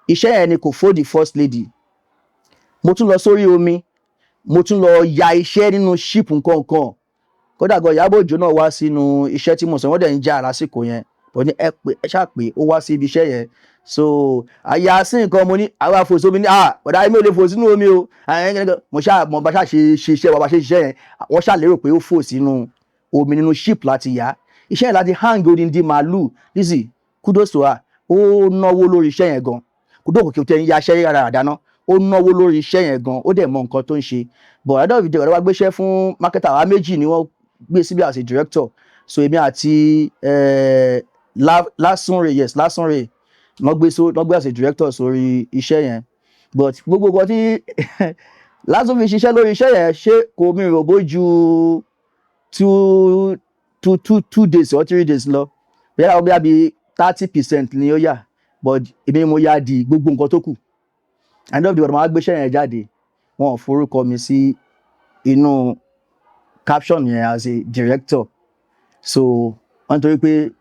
Iṣẹ́ yẹn ni Kofo the First Lady. Mo tún lọ sórí omi, mo tún lọ ya iṣẹ́ nínú ship nǹkan. Kódà gan Ìyábọ̀ Òjó náà wá sínú iṣẹ́ tí mo sọ, wọ́n dẹ̀ ń jà lásìkò yẹn. But ní ẹ ṣáà pé ó wá sí ibi iṣẹ́ yẹn. So àyà sí nǹkan mo ní àwa fò sómi ní bọ̀dá mi ò lè fò sínú omi o. Mo bá ṣáà ṣe iṣẹ́ wa, bá ṣe iṣẹ́ yẹn, wọ́n ṣáà lérò pé ó fò sínú omi nínú ship láti yá. Iṣẹ́ yẹn láti hang odindi màálù. Lizzy, kudos to her. Ó náwó lórí iṣẹ́ yẹn gan. Kódà kò tẹ̀ ń ya iṣẹ́ rárá àdáná. Ó náwó lórí iṣẹ́ yẹn gan, ó dẹ̀ mọ nǹkan tó ń ṣe. But at the end of the day, ọ̀rẹ́ wa gbéṣẹ́ fún marketer wa méjì ni wọ́n gbé síbí as a director. So èmi àti Lásùnrè wọ́n gbé as a director sórí iṣẹ́ yẹn. But gbogbo nǹkan tí Lásùn fi ṣiṣẹ́ lórí iṣẹ́ yẹn ṣé kò mi rò bó ju 2 days or 3 days lọ. Bí 30% ni ó yà. But èmi mo yá di gbogbo nǹkan tó kù. And of the ọ̀dọ̀ máa gbéṣẹ́ yẹn jáde, wọn ò forúkọ mi sí inú caption yẹn as a director. So wọ́n torí pé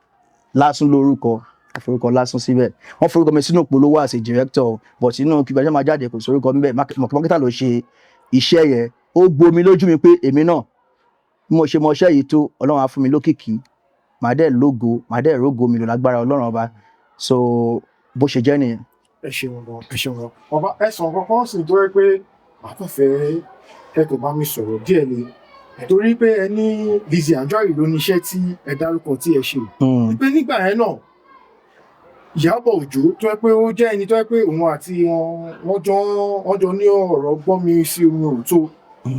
Lásùn lórúkọ, wọ́n forúkọ Lásùn síbẹ̀. Wọ́n forúkọ mi sínú ìpolówó as a director, but inú kí ìgbàjọ́ máa jáde kò sórúkọ mi bẹ́ẹ̀. Marketer ló ṣe iṣẹ́ yẹn. Ó gbomi lójú mi pé èmi náà bí mo ṣe mọ iṣẹ́ yìí tó, Ọlọ́run á fún mi lókìkí, màá dẹ̀ lógo, màá dẹ̀ rógo mi lò lágbára Ọlọ́run ọba. So bó ṣe jẹ́ nìyẹn. Ẹ ṣeun gan. Bàbá ẹ sọ kankan sì tó yẹ pé àkọfẹ́ kẹ́kọ̀ọ́ bá mi sọ̀rọ̀ díẹ̀ ni. Torí pé ẹ ní Lizzy Anjorin ló ní iṣẹ́ tí ẹ dárúkọ tí ẹ ṣe. Pé nígbà yẹn náà, Ìyábọ̀ Òjó tó yẹ pé ó jẹ́ ẹni tó yẹ pé òun àti wọ́n jọ ní ọ̀rọ̀ gbọ́n mi sí omi òótọ́.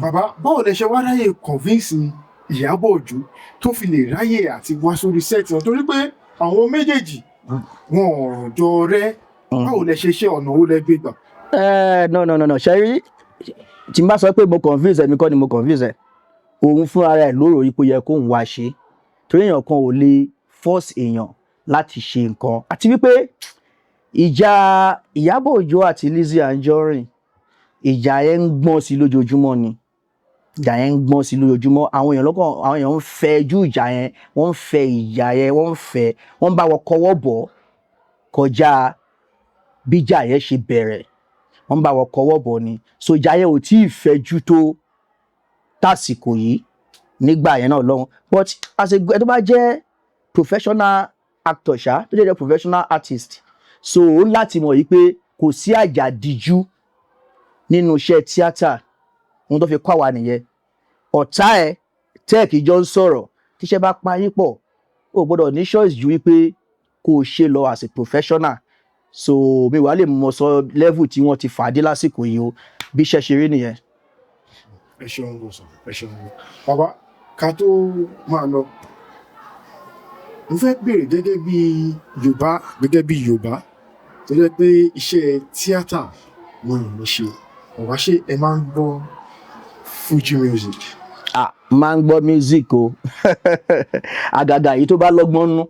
Bàbá báwo lẹ ṣe wá ráyè convince Ìyábọ̀ Òjó tó fi lè ráyè àti wá sórí set wọn? Torí pé àwọn méjèèjì wọn ò jọ rẹ́. Báwo lẹ ṣe ọ̀nà owó lẹ gbé gbà? No. Ṣẹ́rí, tí n bá sọ pé mo convince ẹ̀, mi kọ́ ni mo convince ẹ̀. Òun fúnra rẹ̀ ló rò ipò yẹ kóun wá ṣe. Torí èèyàn kan ò lè force èèyàn láti ṣe nǹkan. Àti wípé ìjà Ìyábọ̀ Òjó àti Lizzy Anjorin, ìjà yẹn ń gbọ́n sí lójoojúmọ́ ni. Ìjà yẹn ń gbọ́n sí lójoojúmọ́. Àwọn èèyàn ń fẹ́ ju ìjà yẹn, wọ́n ń fẹ́ ìjà yẹn, wọ́n ń bá wọn kọwọ́ bọ̀ kọjá bí ìjà yẹn ṣe bẹ̀rẹ̀. Wọ́n bá wọn kọwọ́ bọ̀ ni. So ìjà yẹn ò tí ì fẹ́jú tó tásìkò yìí nígbà yẹn náà lọ́hùn. But as a tó bá jẹ́ professional actor tó jẹ́ professional artist, so ó láti mọ̀ yìí pé kò sí àjàdíjú nínú iṣẹ́ tíátà. Ohun tó fi kọ́ àwa nìyẹn. Ọ̀tá ẹ̀ tẹ́ẹ̀kì jọ ń sọ̀rọ̀, tíṣẹ́ bá pa yín pọ̀, ó gbọ́dọ̀ ní choice ju wípé kó o ṣe lọ as a professional. So mi wá lè mọ̀ sọ level tí wọ́n ti fàdé lásìkò yìí o, bí iṣẹ́ ṣe rí nìyẹn. Ẹ ṣeun gan sir, ẹ ṣeun gan. Bàbá ká tó máa lọ, mo fẹ́ béèrè gẹ́gẹ́ bí Yorùbá tó jẹ́ pé iṣẹ́ tíátà mo rìn ní ṣe. Bàbá ṣé ẹ máa ń gbọ́ Fuji music? Máa ń gbọ́ music o. Àgàgà yìí tó bá lọ́gbọ́n nú.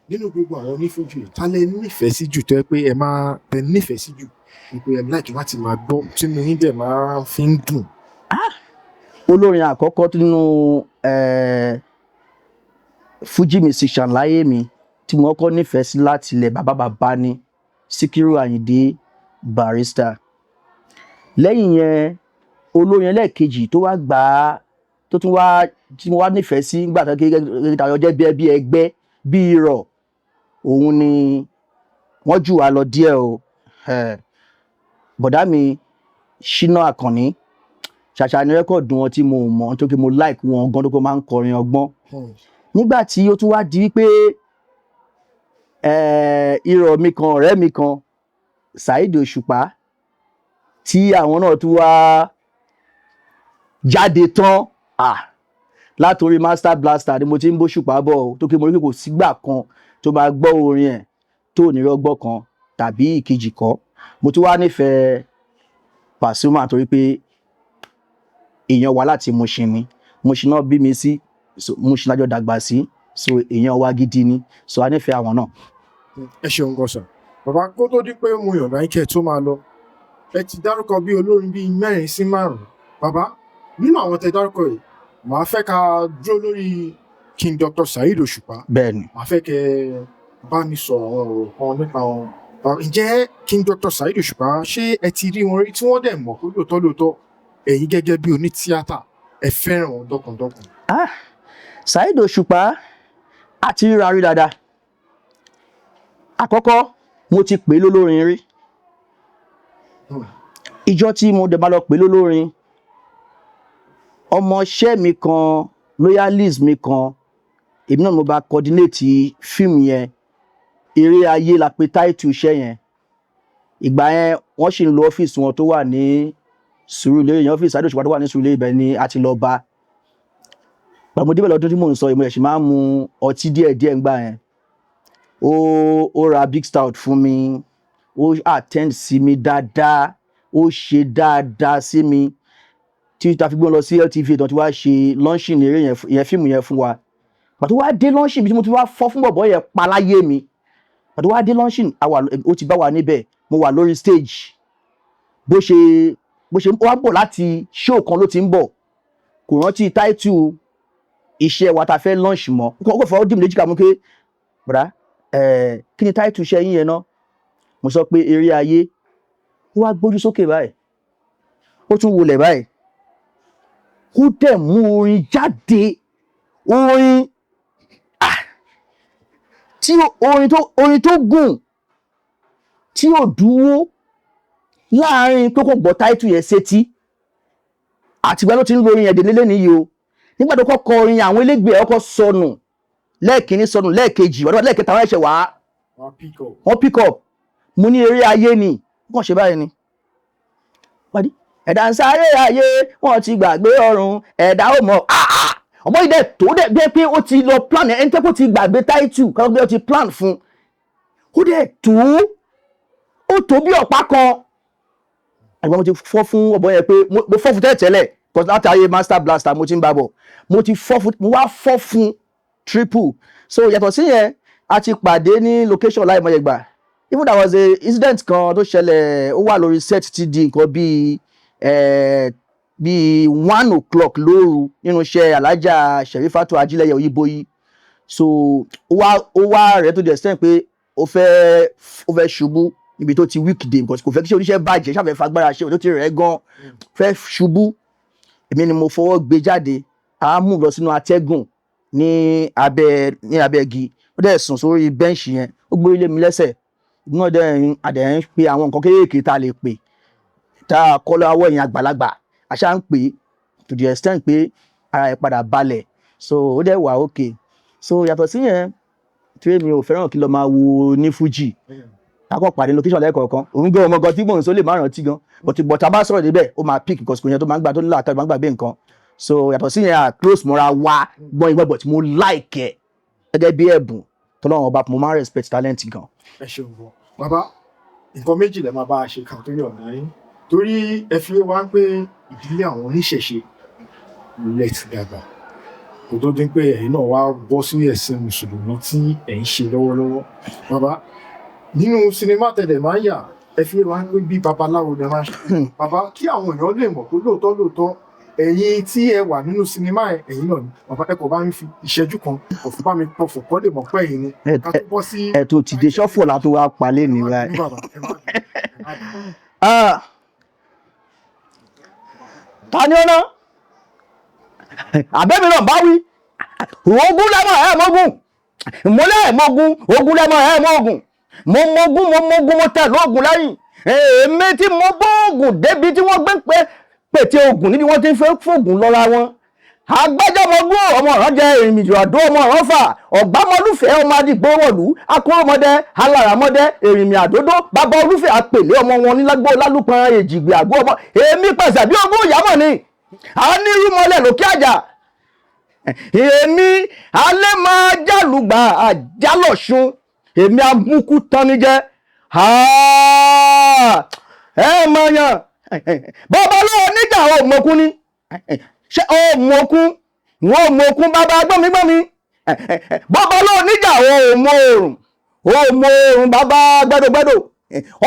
Nínú gbogbo àwọn onífújì, ta lẹ nífẹ̀ẹ́ sí jù tó yẹ pé ẹ máa tẹ nífẹ̀ẹ́ sí jù pé ẹ láìkí láti máa gbọ́ tí mo ní dẹ̀ máa fi ń dùn? Olórin àkọ́kọ́ nínú Fuji musician láyé mi tí mo kọ́ nífẹ̀ẹ́ sí láti ilẹ̀ bàbá ni Síkírù Àyìndé Barrister. lẹ́yìn yẹn olórin ẹlẹ́ẹ̀kejì tó wá gbà á tó tún wá tí mo wá nífẹ̀ẹ́ sí nígbà tó kékeré tayọ jẹ́ bí ẹgbẹ́ bí irọ̀ òun ni wọ́n jù wá lọ díẹ̀ o bọ̀dá mi Ṣínà Àkànní ṣàṣà ní rẹ́kọ̀dù wọn tí mo mọ̀ nítorí pé mo like wọn gan tó kó máa ń kọrin ọgbọ́n nígbà tí ó tún wá di wípé irọ́ mi kan ọ̀rẹ́ mi kan Saheed Òṣùpá tí àwọn náà tún wá jáde tán látòrí Master Blaster ni mo ti ń bóṣùpá bọ̀ tó kí mo rí pé kò sígbà kan tó máa gbọ́ orin ẹ̀ tó ní rọ́gbọ́ kan tàbí ìkejì kọ́ mo tún wá nífẹ̀ẹ́ Pasuma torí pé èèyàn wá láti Mushin ni Mushin náà bí mi sí Mushin lájọ dàgbà sí so èèyàn wá gidi ni so a nífẹ̀ẹ́ àwọn náà. ẹ ṣeun gan sà bàbá kó tó di pé mo yàn láìkẹ́ tó máa lọ ẹ ti dárúkọ bí olórin bíi 4 sí 5 bàbá nínú àwọn tẹ dárúkọ yìí màá fẹ́ ká dúró lórí King Dr. Saheed Òṣùpá bẹ́ẹ̀ni màá fẹ́ kẹ́ bá mi sọ àwọn ọ̀rọ̀ kan nípa wọn ǹjẹ́ King Dr. Saheed Òṣùpá ṣé ẹ ti rí wọn rí tí wọ́n dẹ̀ mọ̀ pé lóòótọ́ ẹ̀yin gẹ́gẹ́ bí onítíátà ẹ fẹ́ràn wọn dọ́kàndọ́kàn. Saheed Òṣùpá àti ríra rí dáadáa àkọ́kọ́ mo ti pè é lólórin rí ìjọ tí mo dẹ̀ bá lọ pè é lólórin ọmọọṣẹ́ mi kan loyalist mi kan èmi náà mo bá coordinate fíìmù yẹn Eré Ayé la pè title iṣẹ́ yẹn ìgbà yẹn wọ́n sì ń lo ọ́fíìsì wọn tó wà ní Sùúrùlérè yẹn ọ́fíìsì Saheed Òṣùpá tó wà ní Sùúrùlérè ibẹ̀ ni a ti lọ bá gbàmọdé bẹ́ẹ̀ lọ́dún tí mò ń sọ ìmọ̀ ẹ̀sìn máa ń mu ọtí díẹ̀díẹ̀ ńgbà yẹn ó ra big stout fún mi ó attend sí mi dáadáa ó ṣe dáadáa sí mi tí ta fi gbọ́n lọ sí LTV tó ti wá ṣe launching eré yẹn fíìmù yẹn fún wa pàtó wá dé launching bí tí mo ti wá fọ́ fún bọ̀bọ̀ yẹn paláyé mi pàtó wá dé launching ó ti bá wa níbẹ̀ mo wà lórí stage bó ṣe wá bọ̀ láti show kan ló ti ń bọ̀ kò rántí title iṣẹ́ wa ta fẹ́ launch mọ́ kò fọwọ́ dì mí léjìká mú pé bra kí ni title iṣẹ́ yín yẹn náà mo sọ pé Eré Ayé ó wá gbójú sókè báyìí ó tún wọlẹ̀ báyìí ó dẹ̀ mú orin jáde orin tó gùn tí ò dúró láàrin tó kò gbọ́ title yẹn sétí àtìgbà ló ti ń lo orin yẹn dé lélẹ́ nìyí o nígbà tó kọ́kọ́ orin àwọn elégbè ọkọ̀ sọnù lẹ́ẹ̀kínní sọnù lẹ́ẹ̀kejì wọ́n lẹ́ẹ̀kẹta wọ́n ẹ̀ṣẹ̀ wọ́n pick up mo ní Eré Ayé ni wọ́n ṣe báyìí ni wádìí ẹ̀dá ń sáré ayé wọ́n ti gbàgbé ọ̀run ẹ̀dá ò mọ̀ ọmọ ìdẹ tó dẹ̀ bẹ́ẹ̀ pé ó ti lọ plan ẹni tẹ́ kó ti gbàgbé title kan bí ó ti plan fún ó dẹ̀ tó bí ọ̀pá kan àgbà mo ti fọ́ fún ọ̀bọ yẹn pé mo fọ́ fún tẹ́lẹ̀ because láti ayé Master Blaster mo ti ń bá bọ̀ mo wá fọ́ fún triple so yàtọ̀ sí yẹn a ti pàdé ní location láì mọye gbà even there was a incident kan tó ṣẹlẹ̀ ó wà lórí set ti di nǹkan bíi 1 o'clock lóru nínú iṣẹ́ Alájà Sherifatu Ajílẹ̀yẹ Oyíbóyí so ó wá rẹ̀ tó di extent pé ó fẹ́ ṣubú níbi tó ti weekday because kò fẹ́ kí iṣẹ́ oníṣẹ́ bàjẹ́ ṣàfẹ́ fagbára ṣe tó ti rẹ̀ gan fẹ́ ṣubú èmi ni mo fọwọ́ gbé jáde a mú lọ sínú atẹ́gùn ní abẹ́ igi ó dẹ̀ sùn sórí bẹ́ǹṣì yẹn ó gbé ilé mi lẹ́sẹ̀ náà adẹ̀ ń pe àwọn nǹkan kéékèèké tá a lè pè tá a kọ́ lọ́wọ́ ẹ̀yìn àgbàlagbà àṣà ń pè to the extent pé ara ẹ̀ padà balẹ̀ so ó dẹ̀ wà okay so yàtọ̀ sí yẹn tí mi ò fẹ́ràn kí lọ máa wo ní Fuji akọ pàdé location lẹ́ẹ̀kọ̀ọ̀kan òun gbé ọmọ gan tí mò ń sọ lè má rántí gan but a bá sọ̀rọ̀ débẹ̀ ó máa pick because kò yẹn tó máa ń gbà tó nílò àtàwọn máa ń gbàgbé nǹkan so yàtọ̀ sí yẹn close mọ́ra wá gbọ́n ìwé but mo like ẹ̀ gẹ́gẹ́ bí ẹ̀bùn tọ́lọ́run ọba mo máa ń respect talent gan. ẹ ṣeun bọ bàbá nǹkan méjì lẹ máa bá a ṣe kàn tó yọ ọ̀nà yín torí ẹ fi wá pé ìdílé àwọn oníṣẹ̀ṣe lẹ ti dàgbà kò tó dín pé ẹ̀yin náà wá bọ́ sí ẹ̀sìn mùsùlùmí tí ẹ̀ ń ṣe lọ́wọ́lọ́wọ́ bàbá nínú sinimá tẹ̀lẹ̀ máa ń yà ẹ fi wá pé bí babaláwo lẹ máa ṣe bàbá kí àwọn èèyàn lè mọ̀ pé lóòótọ́ ẹ̀yin tí ẹ wà nínú sinimá ẹ̀yin náà ni bàbá ẹ kò bá mi fi ìṣẹ́jú kan kò fún bá mi pọ̀fọ̀ kọ́ lè mọ̀ pé ẹ̀yin ni ká tó bọ́ sí. ẹ̀tọ́ tìde ṣọ́fọ̀ la tó wá palẹ̀ ní báyìí. ta ni ó ná àbẹ́mi náà bá wí ogun lẹ́mọ̀ ẹ̀ mọ́gùn mo lẹ́ mọ́gùn ogun lẹ́mọ̀ ẹ̀ mọ́gùn mo mọ́gùn mo tẹ̀ lóògùn lẹ́yìn èmi tí mo bóògùn débi tí wọ́n gbé pé pètè oògùn níbi wọ́n ti ń fẹ́ fògùn lọ́ra wọn agbájọmọgbó ọmọ ọ̀ràn jẹ èrìmìjì àdó ọmọ ọ̀ràn fà ọ̀gbámọlúfẹ́ ọmọ adìgbò wọ̀lú akóròmọdé aláràmọdé èrìmì àdódó bàbá olúfẹ́ àpèlé ọmọ wọn nílágbó lálùpọn èjìgbè àgbo ọmọ èmi pẹ̀sẹ̀ bí ogún ìyàmọ̀ ni onírúmọlẹ̀ lókè àjà èmi alẹ́ máa jálùgbà àjálọ̀ṣun èmi amúkú tánijẹ́ ẹ mọ̀ yàn bàbá lọ́wọ́ níjà òmòkun ni ṣé òmòkun wọn òmòkun bàbá gbọ́mígbọ́mí bàbá lọ́wọ́ níjà òmòrùn bàbá gbẹ́dọ̀gbẹ́dọ̀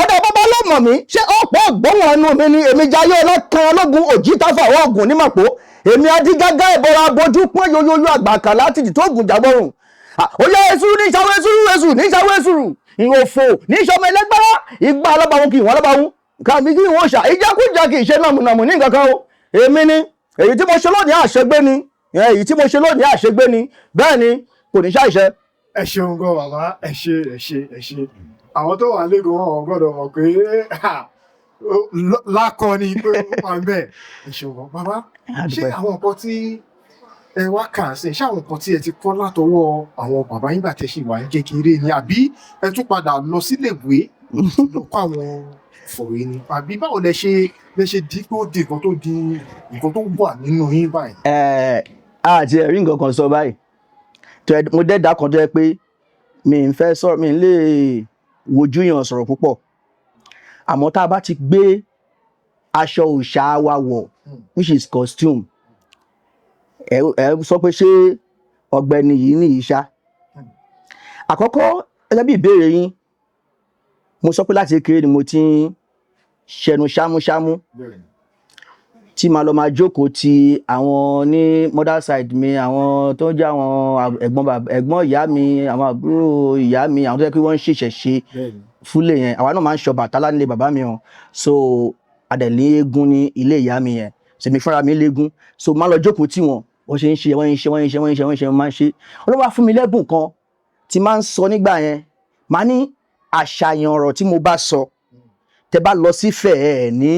ọ̀dọ̀ bàbá ló mọ̀ mí ṣé ọ̀pọ̀ gbọ́wọ̀n ẹnu mi ni èmi jayé ọlọ́kan ológun òjítàfà ọ̀gùn nímọ̀pó èmi adígágá ìbọra abojú pọ́n yoyoyo àgbàkà láti tó gùn jábọ̀rùn oyè èsù ní ìṣàwọ̀ èsù ní ìṣàwọ̀ èsù ìhòfò ní ìṣọmọ ẹlẹgbẹ́rá ìgbà alábàwọn kì í wọn alábàwọn kàmí kí wọn ṣà ìjákújà kì í ṣe nàmùnàmù ní nǹkan kan o èmi ni èyí tí mo ṣe lónìí àṣegbé ni bẹ́ẹ̀ ni kò ní ṣàìṣe. ẹ ṣeun gan bàbá ẹ ṣe àwọn tó wà lẹ́gọ̀ọ́ wọn gbọ́dọ̀ mọ̀ pé lákọni pé ó wà ń bẹ̀ ẹ ṣeun gan bàbá ṣé àwọn nǹkan tí ẹ wá kà sí ṣé àwọn nǹkan tí ẹ ti kọ́ látọwọ́ àwọn bàbá yín gbà tẹ́ ṣì wà ní kékeré ni àbí ẹ tún padà lọ síléèwé lọ kọ́ àwọn fòwe ni àbí báwo lẹ ṣe di tó di nǹkan tó wà nínú yín báyìí. àti ẹ̀rí nǹkan kan sọ báyìí mo dẹ́dà kan tó yẹ pé mi ń fẹ́ sọ̀rọ̀ mi ń lè wojú yàn sọ̀rọ̀ púpọ̀ àmọ́ tá a bá ti gbé aṣọ òòṣà wa wọ̀ which is costume ẹ sọ pé ṣé ọ̀gbẹ́ni yìí nìyí ṣá àkọ́kọ́ gẹ́gẹ́ bí ìbéèrè yín mo sọ pé láti kékeré ni mo ti ń ṣẹnu ṣámúṣámú tí màá lọ máa jókòó ti àwọn ní mother side mi àwọn tó ń jẹ́ àwọn ẹ̀gbọ́n ìyá mi àwọn àbúrò ìyá mi àwọn tó yẹ kí wọ́n ń ṣèṣẹ̀ṣe fúlẹ̀ yẹn àwa náà máa ń ṣọ Ọbàtálá nílé bàbá mi hàn so adẹ̀lé eégún ní ilé ìyá mi yẹn sèmi fúnra mi léegún so máa lọ jókòó tí wọ́n ṣe ń ṣe máa ń ṣe Ọlọ́run wá fún mi lẹ́bùn kan tí máa ń sọ nígbà yẹn máa ní àṣàyàn ọ̀rọ̀ tí mo bá sọ tẹ bá lọ sífẹ̀ ní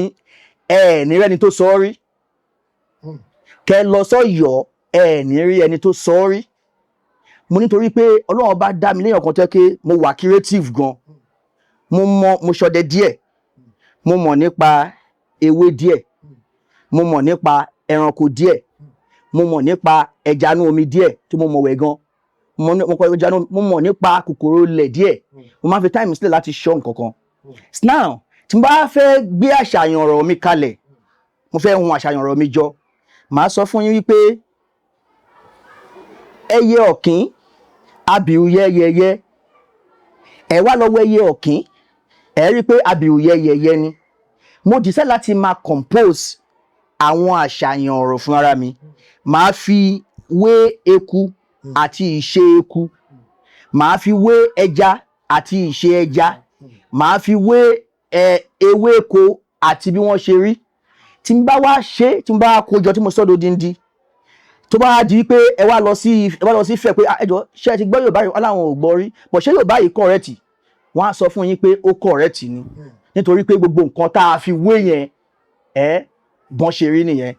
rẹ́ni tó sọ rí kẹ lọ sọ́yọ́ ní rí ẹni tó sọ rí mo nítorí pé Ọlọ́run bá dá mi léèyàn kan tẹ́ pé mo wà creative gan mo ṣọdẹ díẹ̀ mo mọ̀ nípa ewé díẹ̀ mo mọ̀ nípa ẹranko díẹ̀ mo mọ̀ nípa ẹja inú omi díẹ̀ tí mo mọ̀ wẹ̀ gan mo mọ̀ nípa kòkòrò ilẹ̀ díẹ̀ mo máa fi time sílẹ̀ láti ṣọ́ nǹkan kan now tí mo bá fẹ́ gbé àṣàyàn ọ̀rọ̀ mi kalẹ̀ mo fẹ́ hun àṣàyàn ọ̀rọ̀ mi jọ màá sọ fún yín wípé ẹyẹ ọ̀kín abìrù yẹ́yẹ́yẹ́ ẹ wá lọ́wọ́ ẹyẹ ọ̀kín ẹ rí i pé abìrù yẹ́yẹ́yẹ́ ni mo decide láti máa compose àwọn àṣàyàn ọ̀rọ̀ fún ara mi màá fi wé eku àti ìṣe eku màá fi wé ẹja àti ìṣe ẹja màá fi wé ewéko àti bí wọ́n ṣe rí tí n bá wá ṣe tí n bá kójọ tí mo sọ́dọ̀ díndín tó bá di pé ẹ wá lọ sí fẹ́ pé ẹjọ́ ṣe ti gbọ́ Yorùbá yìí aláwọn ò gbọ́ rí bọ̀ ṣé Yorùbá yìí correct wọ́n á sọ fún yín pé ó correct ni nítorí pé gbogbo nǹkan tá a fi wé yẹn bọ́n ṣe rí nìyẹn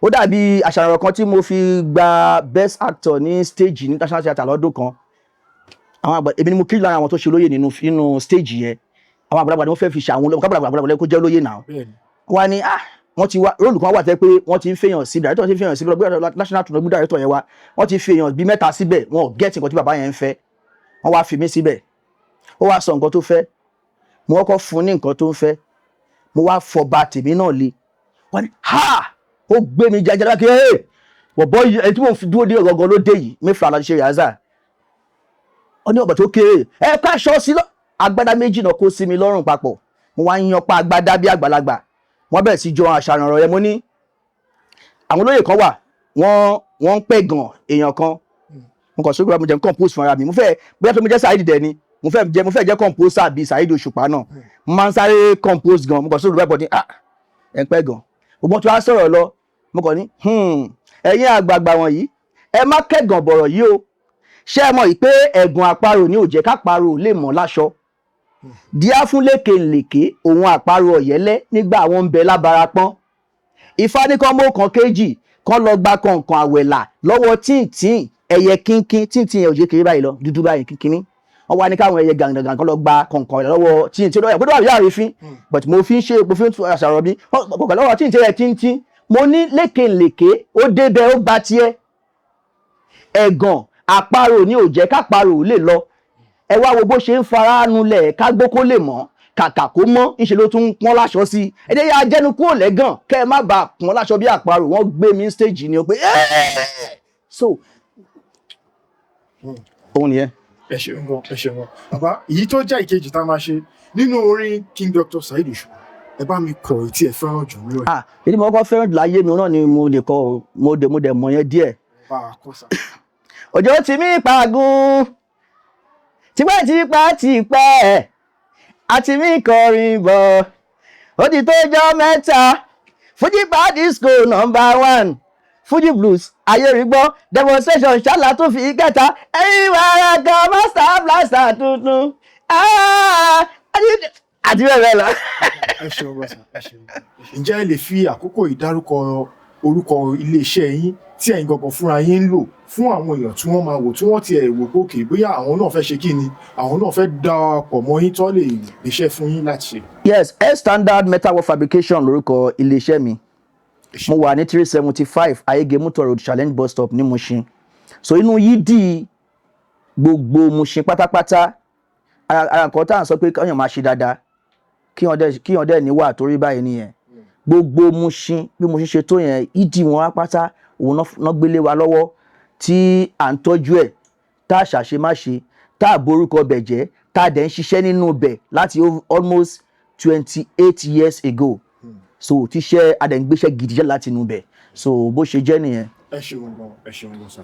ó dàbí àṣàyàn kan tí mo fi gba best actor ní stage ní National Theatre lọ́dún kan àwọn àgbà èmi ni mo kiri lára àwọn tó ṣe olóyè nínú stage yẹn àwọn àgbàlagbà ni wọ́n fẹ́ fi ṣe àwọn àgbàlagbà kó jẹ́ olóyè náà wọ́n ní wọ́n ti wá róòlù kan wà tẹ́ pé wọ́n ti ń fèèyàn sí director ti ń fèèyàn sí lọ́gbẹ́ national tour lọ́gbẹ́ director yẹn wá wọ́n ti fèèyàn bí mẹ́ta síbẹ̀ wọn ò gẹ́ẹ̀tì nǹkan tí bàbá yẹn ń fẹ́ wọ́n wá fi mí síbẹ̀ ó wá sọ nǹkan tó fẹ́ mo kọ́kọ́ fún ní nǹkan tó ń fẹ́ mo wá fọba tèmi náà le wọ́n ní ó gbé mi jẹjẹrẹ láti bọ̀bọ̀ yìí ẹni tí mo fi dúró dé ọ̀gọ̀ngàn ló dé yìí mẹ́fà láti ṣe rìhásà ó ní ọ̀bà tó kéré ká aṣọ sí agbádá méjì náà kó sí mi lọ́rùn papọ̀ mo wá yan pa agbádá bí àgbàlagbà wọ́n bẹ̀rẹ̀ sí jọ àṣàyàn ọ̀rọ̀ yẹn mo ní àwọn olóyè kan wà wọ́n ń pẹ̀ gan èèyàn kan mo kàn sórí mo jẹ́ compose fúnra mi mo fẹ́ bóyá tó mo jẹ́ Saheed dẹ̀ ni mo fẹ́ jẹ́ composer bíi Saheed Òṣùpá náà mo máa ń sáré compose gan mo kàn sórí bẹ́ẹ̀ bọ́ ní ẹ̀ ń pẹ̀ gan ògbọ́n tí wàá sọ̀rọ̀ lọ mo kàn ní ẹ̀yin àgbààgbà wọ̀nyí ẹ má kẹ́gàn bọ̀rọ̀ yìí o ṣé ẹ mọ̀ yìí pé ẹ̀gùn àparò ni ò jẹ́ káparò lè mọ̀ láṣọ díá fún lékelèké òun àparò ọ̀yẹ́lẹ́ nígbà àwọn ń bẹ lábarapọ́n ifá ní kán mọ́ kan kéjì kán lọ gba kọ̀ǹkàn àwẹ̀là lọ́wọ́ tíǹtín ẹyẹ kínkín tíǹtín yẹn ò jẹ́ kéré báyìí lọ dúdú báyìí kínkínní wọ́n wá ní káwọn ẹyẹ gàǹgàǹgàn kán lọ gba kọ̀ǹkàn àwẹ̀là lọ́wọ́ tíǹtín lọ́wọ́ àgbẹ̀dọ̀ àbí àrífín but mo fi ń tún àṣàrọ̀ bí kọ̀ǹkàn lọ́wọ́ tíǹtín yẹn tíǹtín mo ní lékelèké ó débẹ̀ ó gba tiẹ̀ ẹ̀gàn àparò ni ò jẹ́ káparò lè lọ ẹ wá wo bó ṣe ń fara nulẹ̀ kágbó kó lè mọ́ kàkà kó mọ́ ńṣe ló tún ń pọ́n láṣọ sí i ẹ̀dẹ́ yà jẹ́nu kúrò lẹ́gàn kẹ́ ẹ má bàa pọ́n láṣọ bí àparò wọ́n gbé mi stage ni o pé so òun nìyẹn. ẹ ṣeun gan ẹ ṣeun gan bàbá èyí tó jẹ́ ìkejì tá a máa ṣe nínú orin King Dr. Saheed Òṣùpá ẹ bá mi kọ èyí tí ẹ fẹ́ràn jù lọ. èyí mo kọ́ fẹ́ràn jù láyé mi náà ni mo lè kọ mo dẹ̀ mọ̀ yẹn díẹ̀. bá a kọ sá. òjò tí mi pàgùn tipẹ́ àti mi kọrin bọ̀ ó ti tó jọ́ mẹ́ta Fuji Bar Disco #1 Fuji Blues ayérígbọ́ demonstration ṣálá tó fi kẹta ẹ̀yin wàrà kan master blaster tuntun àti bẹ́ẹ̀ bẹ́ẹ̀ lọ. ẹ ṣeun bọ́sà ẹ ṣeun. ǹjẹ́ ẹ lè fi àkókò ìdárúkọ orúkọ iléeṣẹ́ yín tí ẹ̀yin gangan fúnra yín ń lò fún àwọn èèyàn tí wọ́n máa wò tí wọ́n ti ẹ̀ wò gòkè bóyá àwọn náà fẹ́ ṣe kí ni àwọn náà fẹ́ darapọ̀ mọ́ yín tó lè gbéṣẹ́ fún yín láti ṣe. yes S Standard Metal Work Fabrication lórúkọ iléeṣẹ́ mi mo wà ní 375 Ayége Motor Road Challenge bus stop ní Mushin so inú yídì gbogbo Mushin pátápátá ara nǹkan tá à ń sọ pé kéèyàn máa ṣe dáadáa kí wọ́n dẹ̀ níwà torí báyìí nìyẹn gbogbo Mushin bí Mushin ṣe tó yẹn ìdí wọn pátá òun náà gbélé wa lọ́wọ́ tí à ń tọ́jú ẹ̀ tá a ṣàṣemáṣe tá a borúkọ bẹ̀ jẹ́ tá a dẹ̀ ń ṣiṣẹ́ nínú bẹ̀ láti almost 28 years ago so tíṣẹ́ adẹ̀ ń gbéṣẹ́ gidi jẹ́ láti inú bẹ̀ so bó ṣe jẹ́ nìyẹn. ẹ ṣeun gan sir.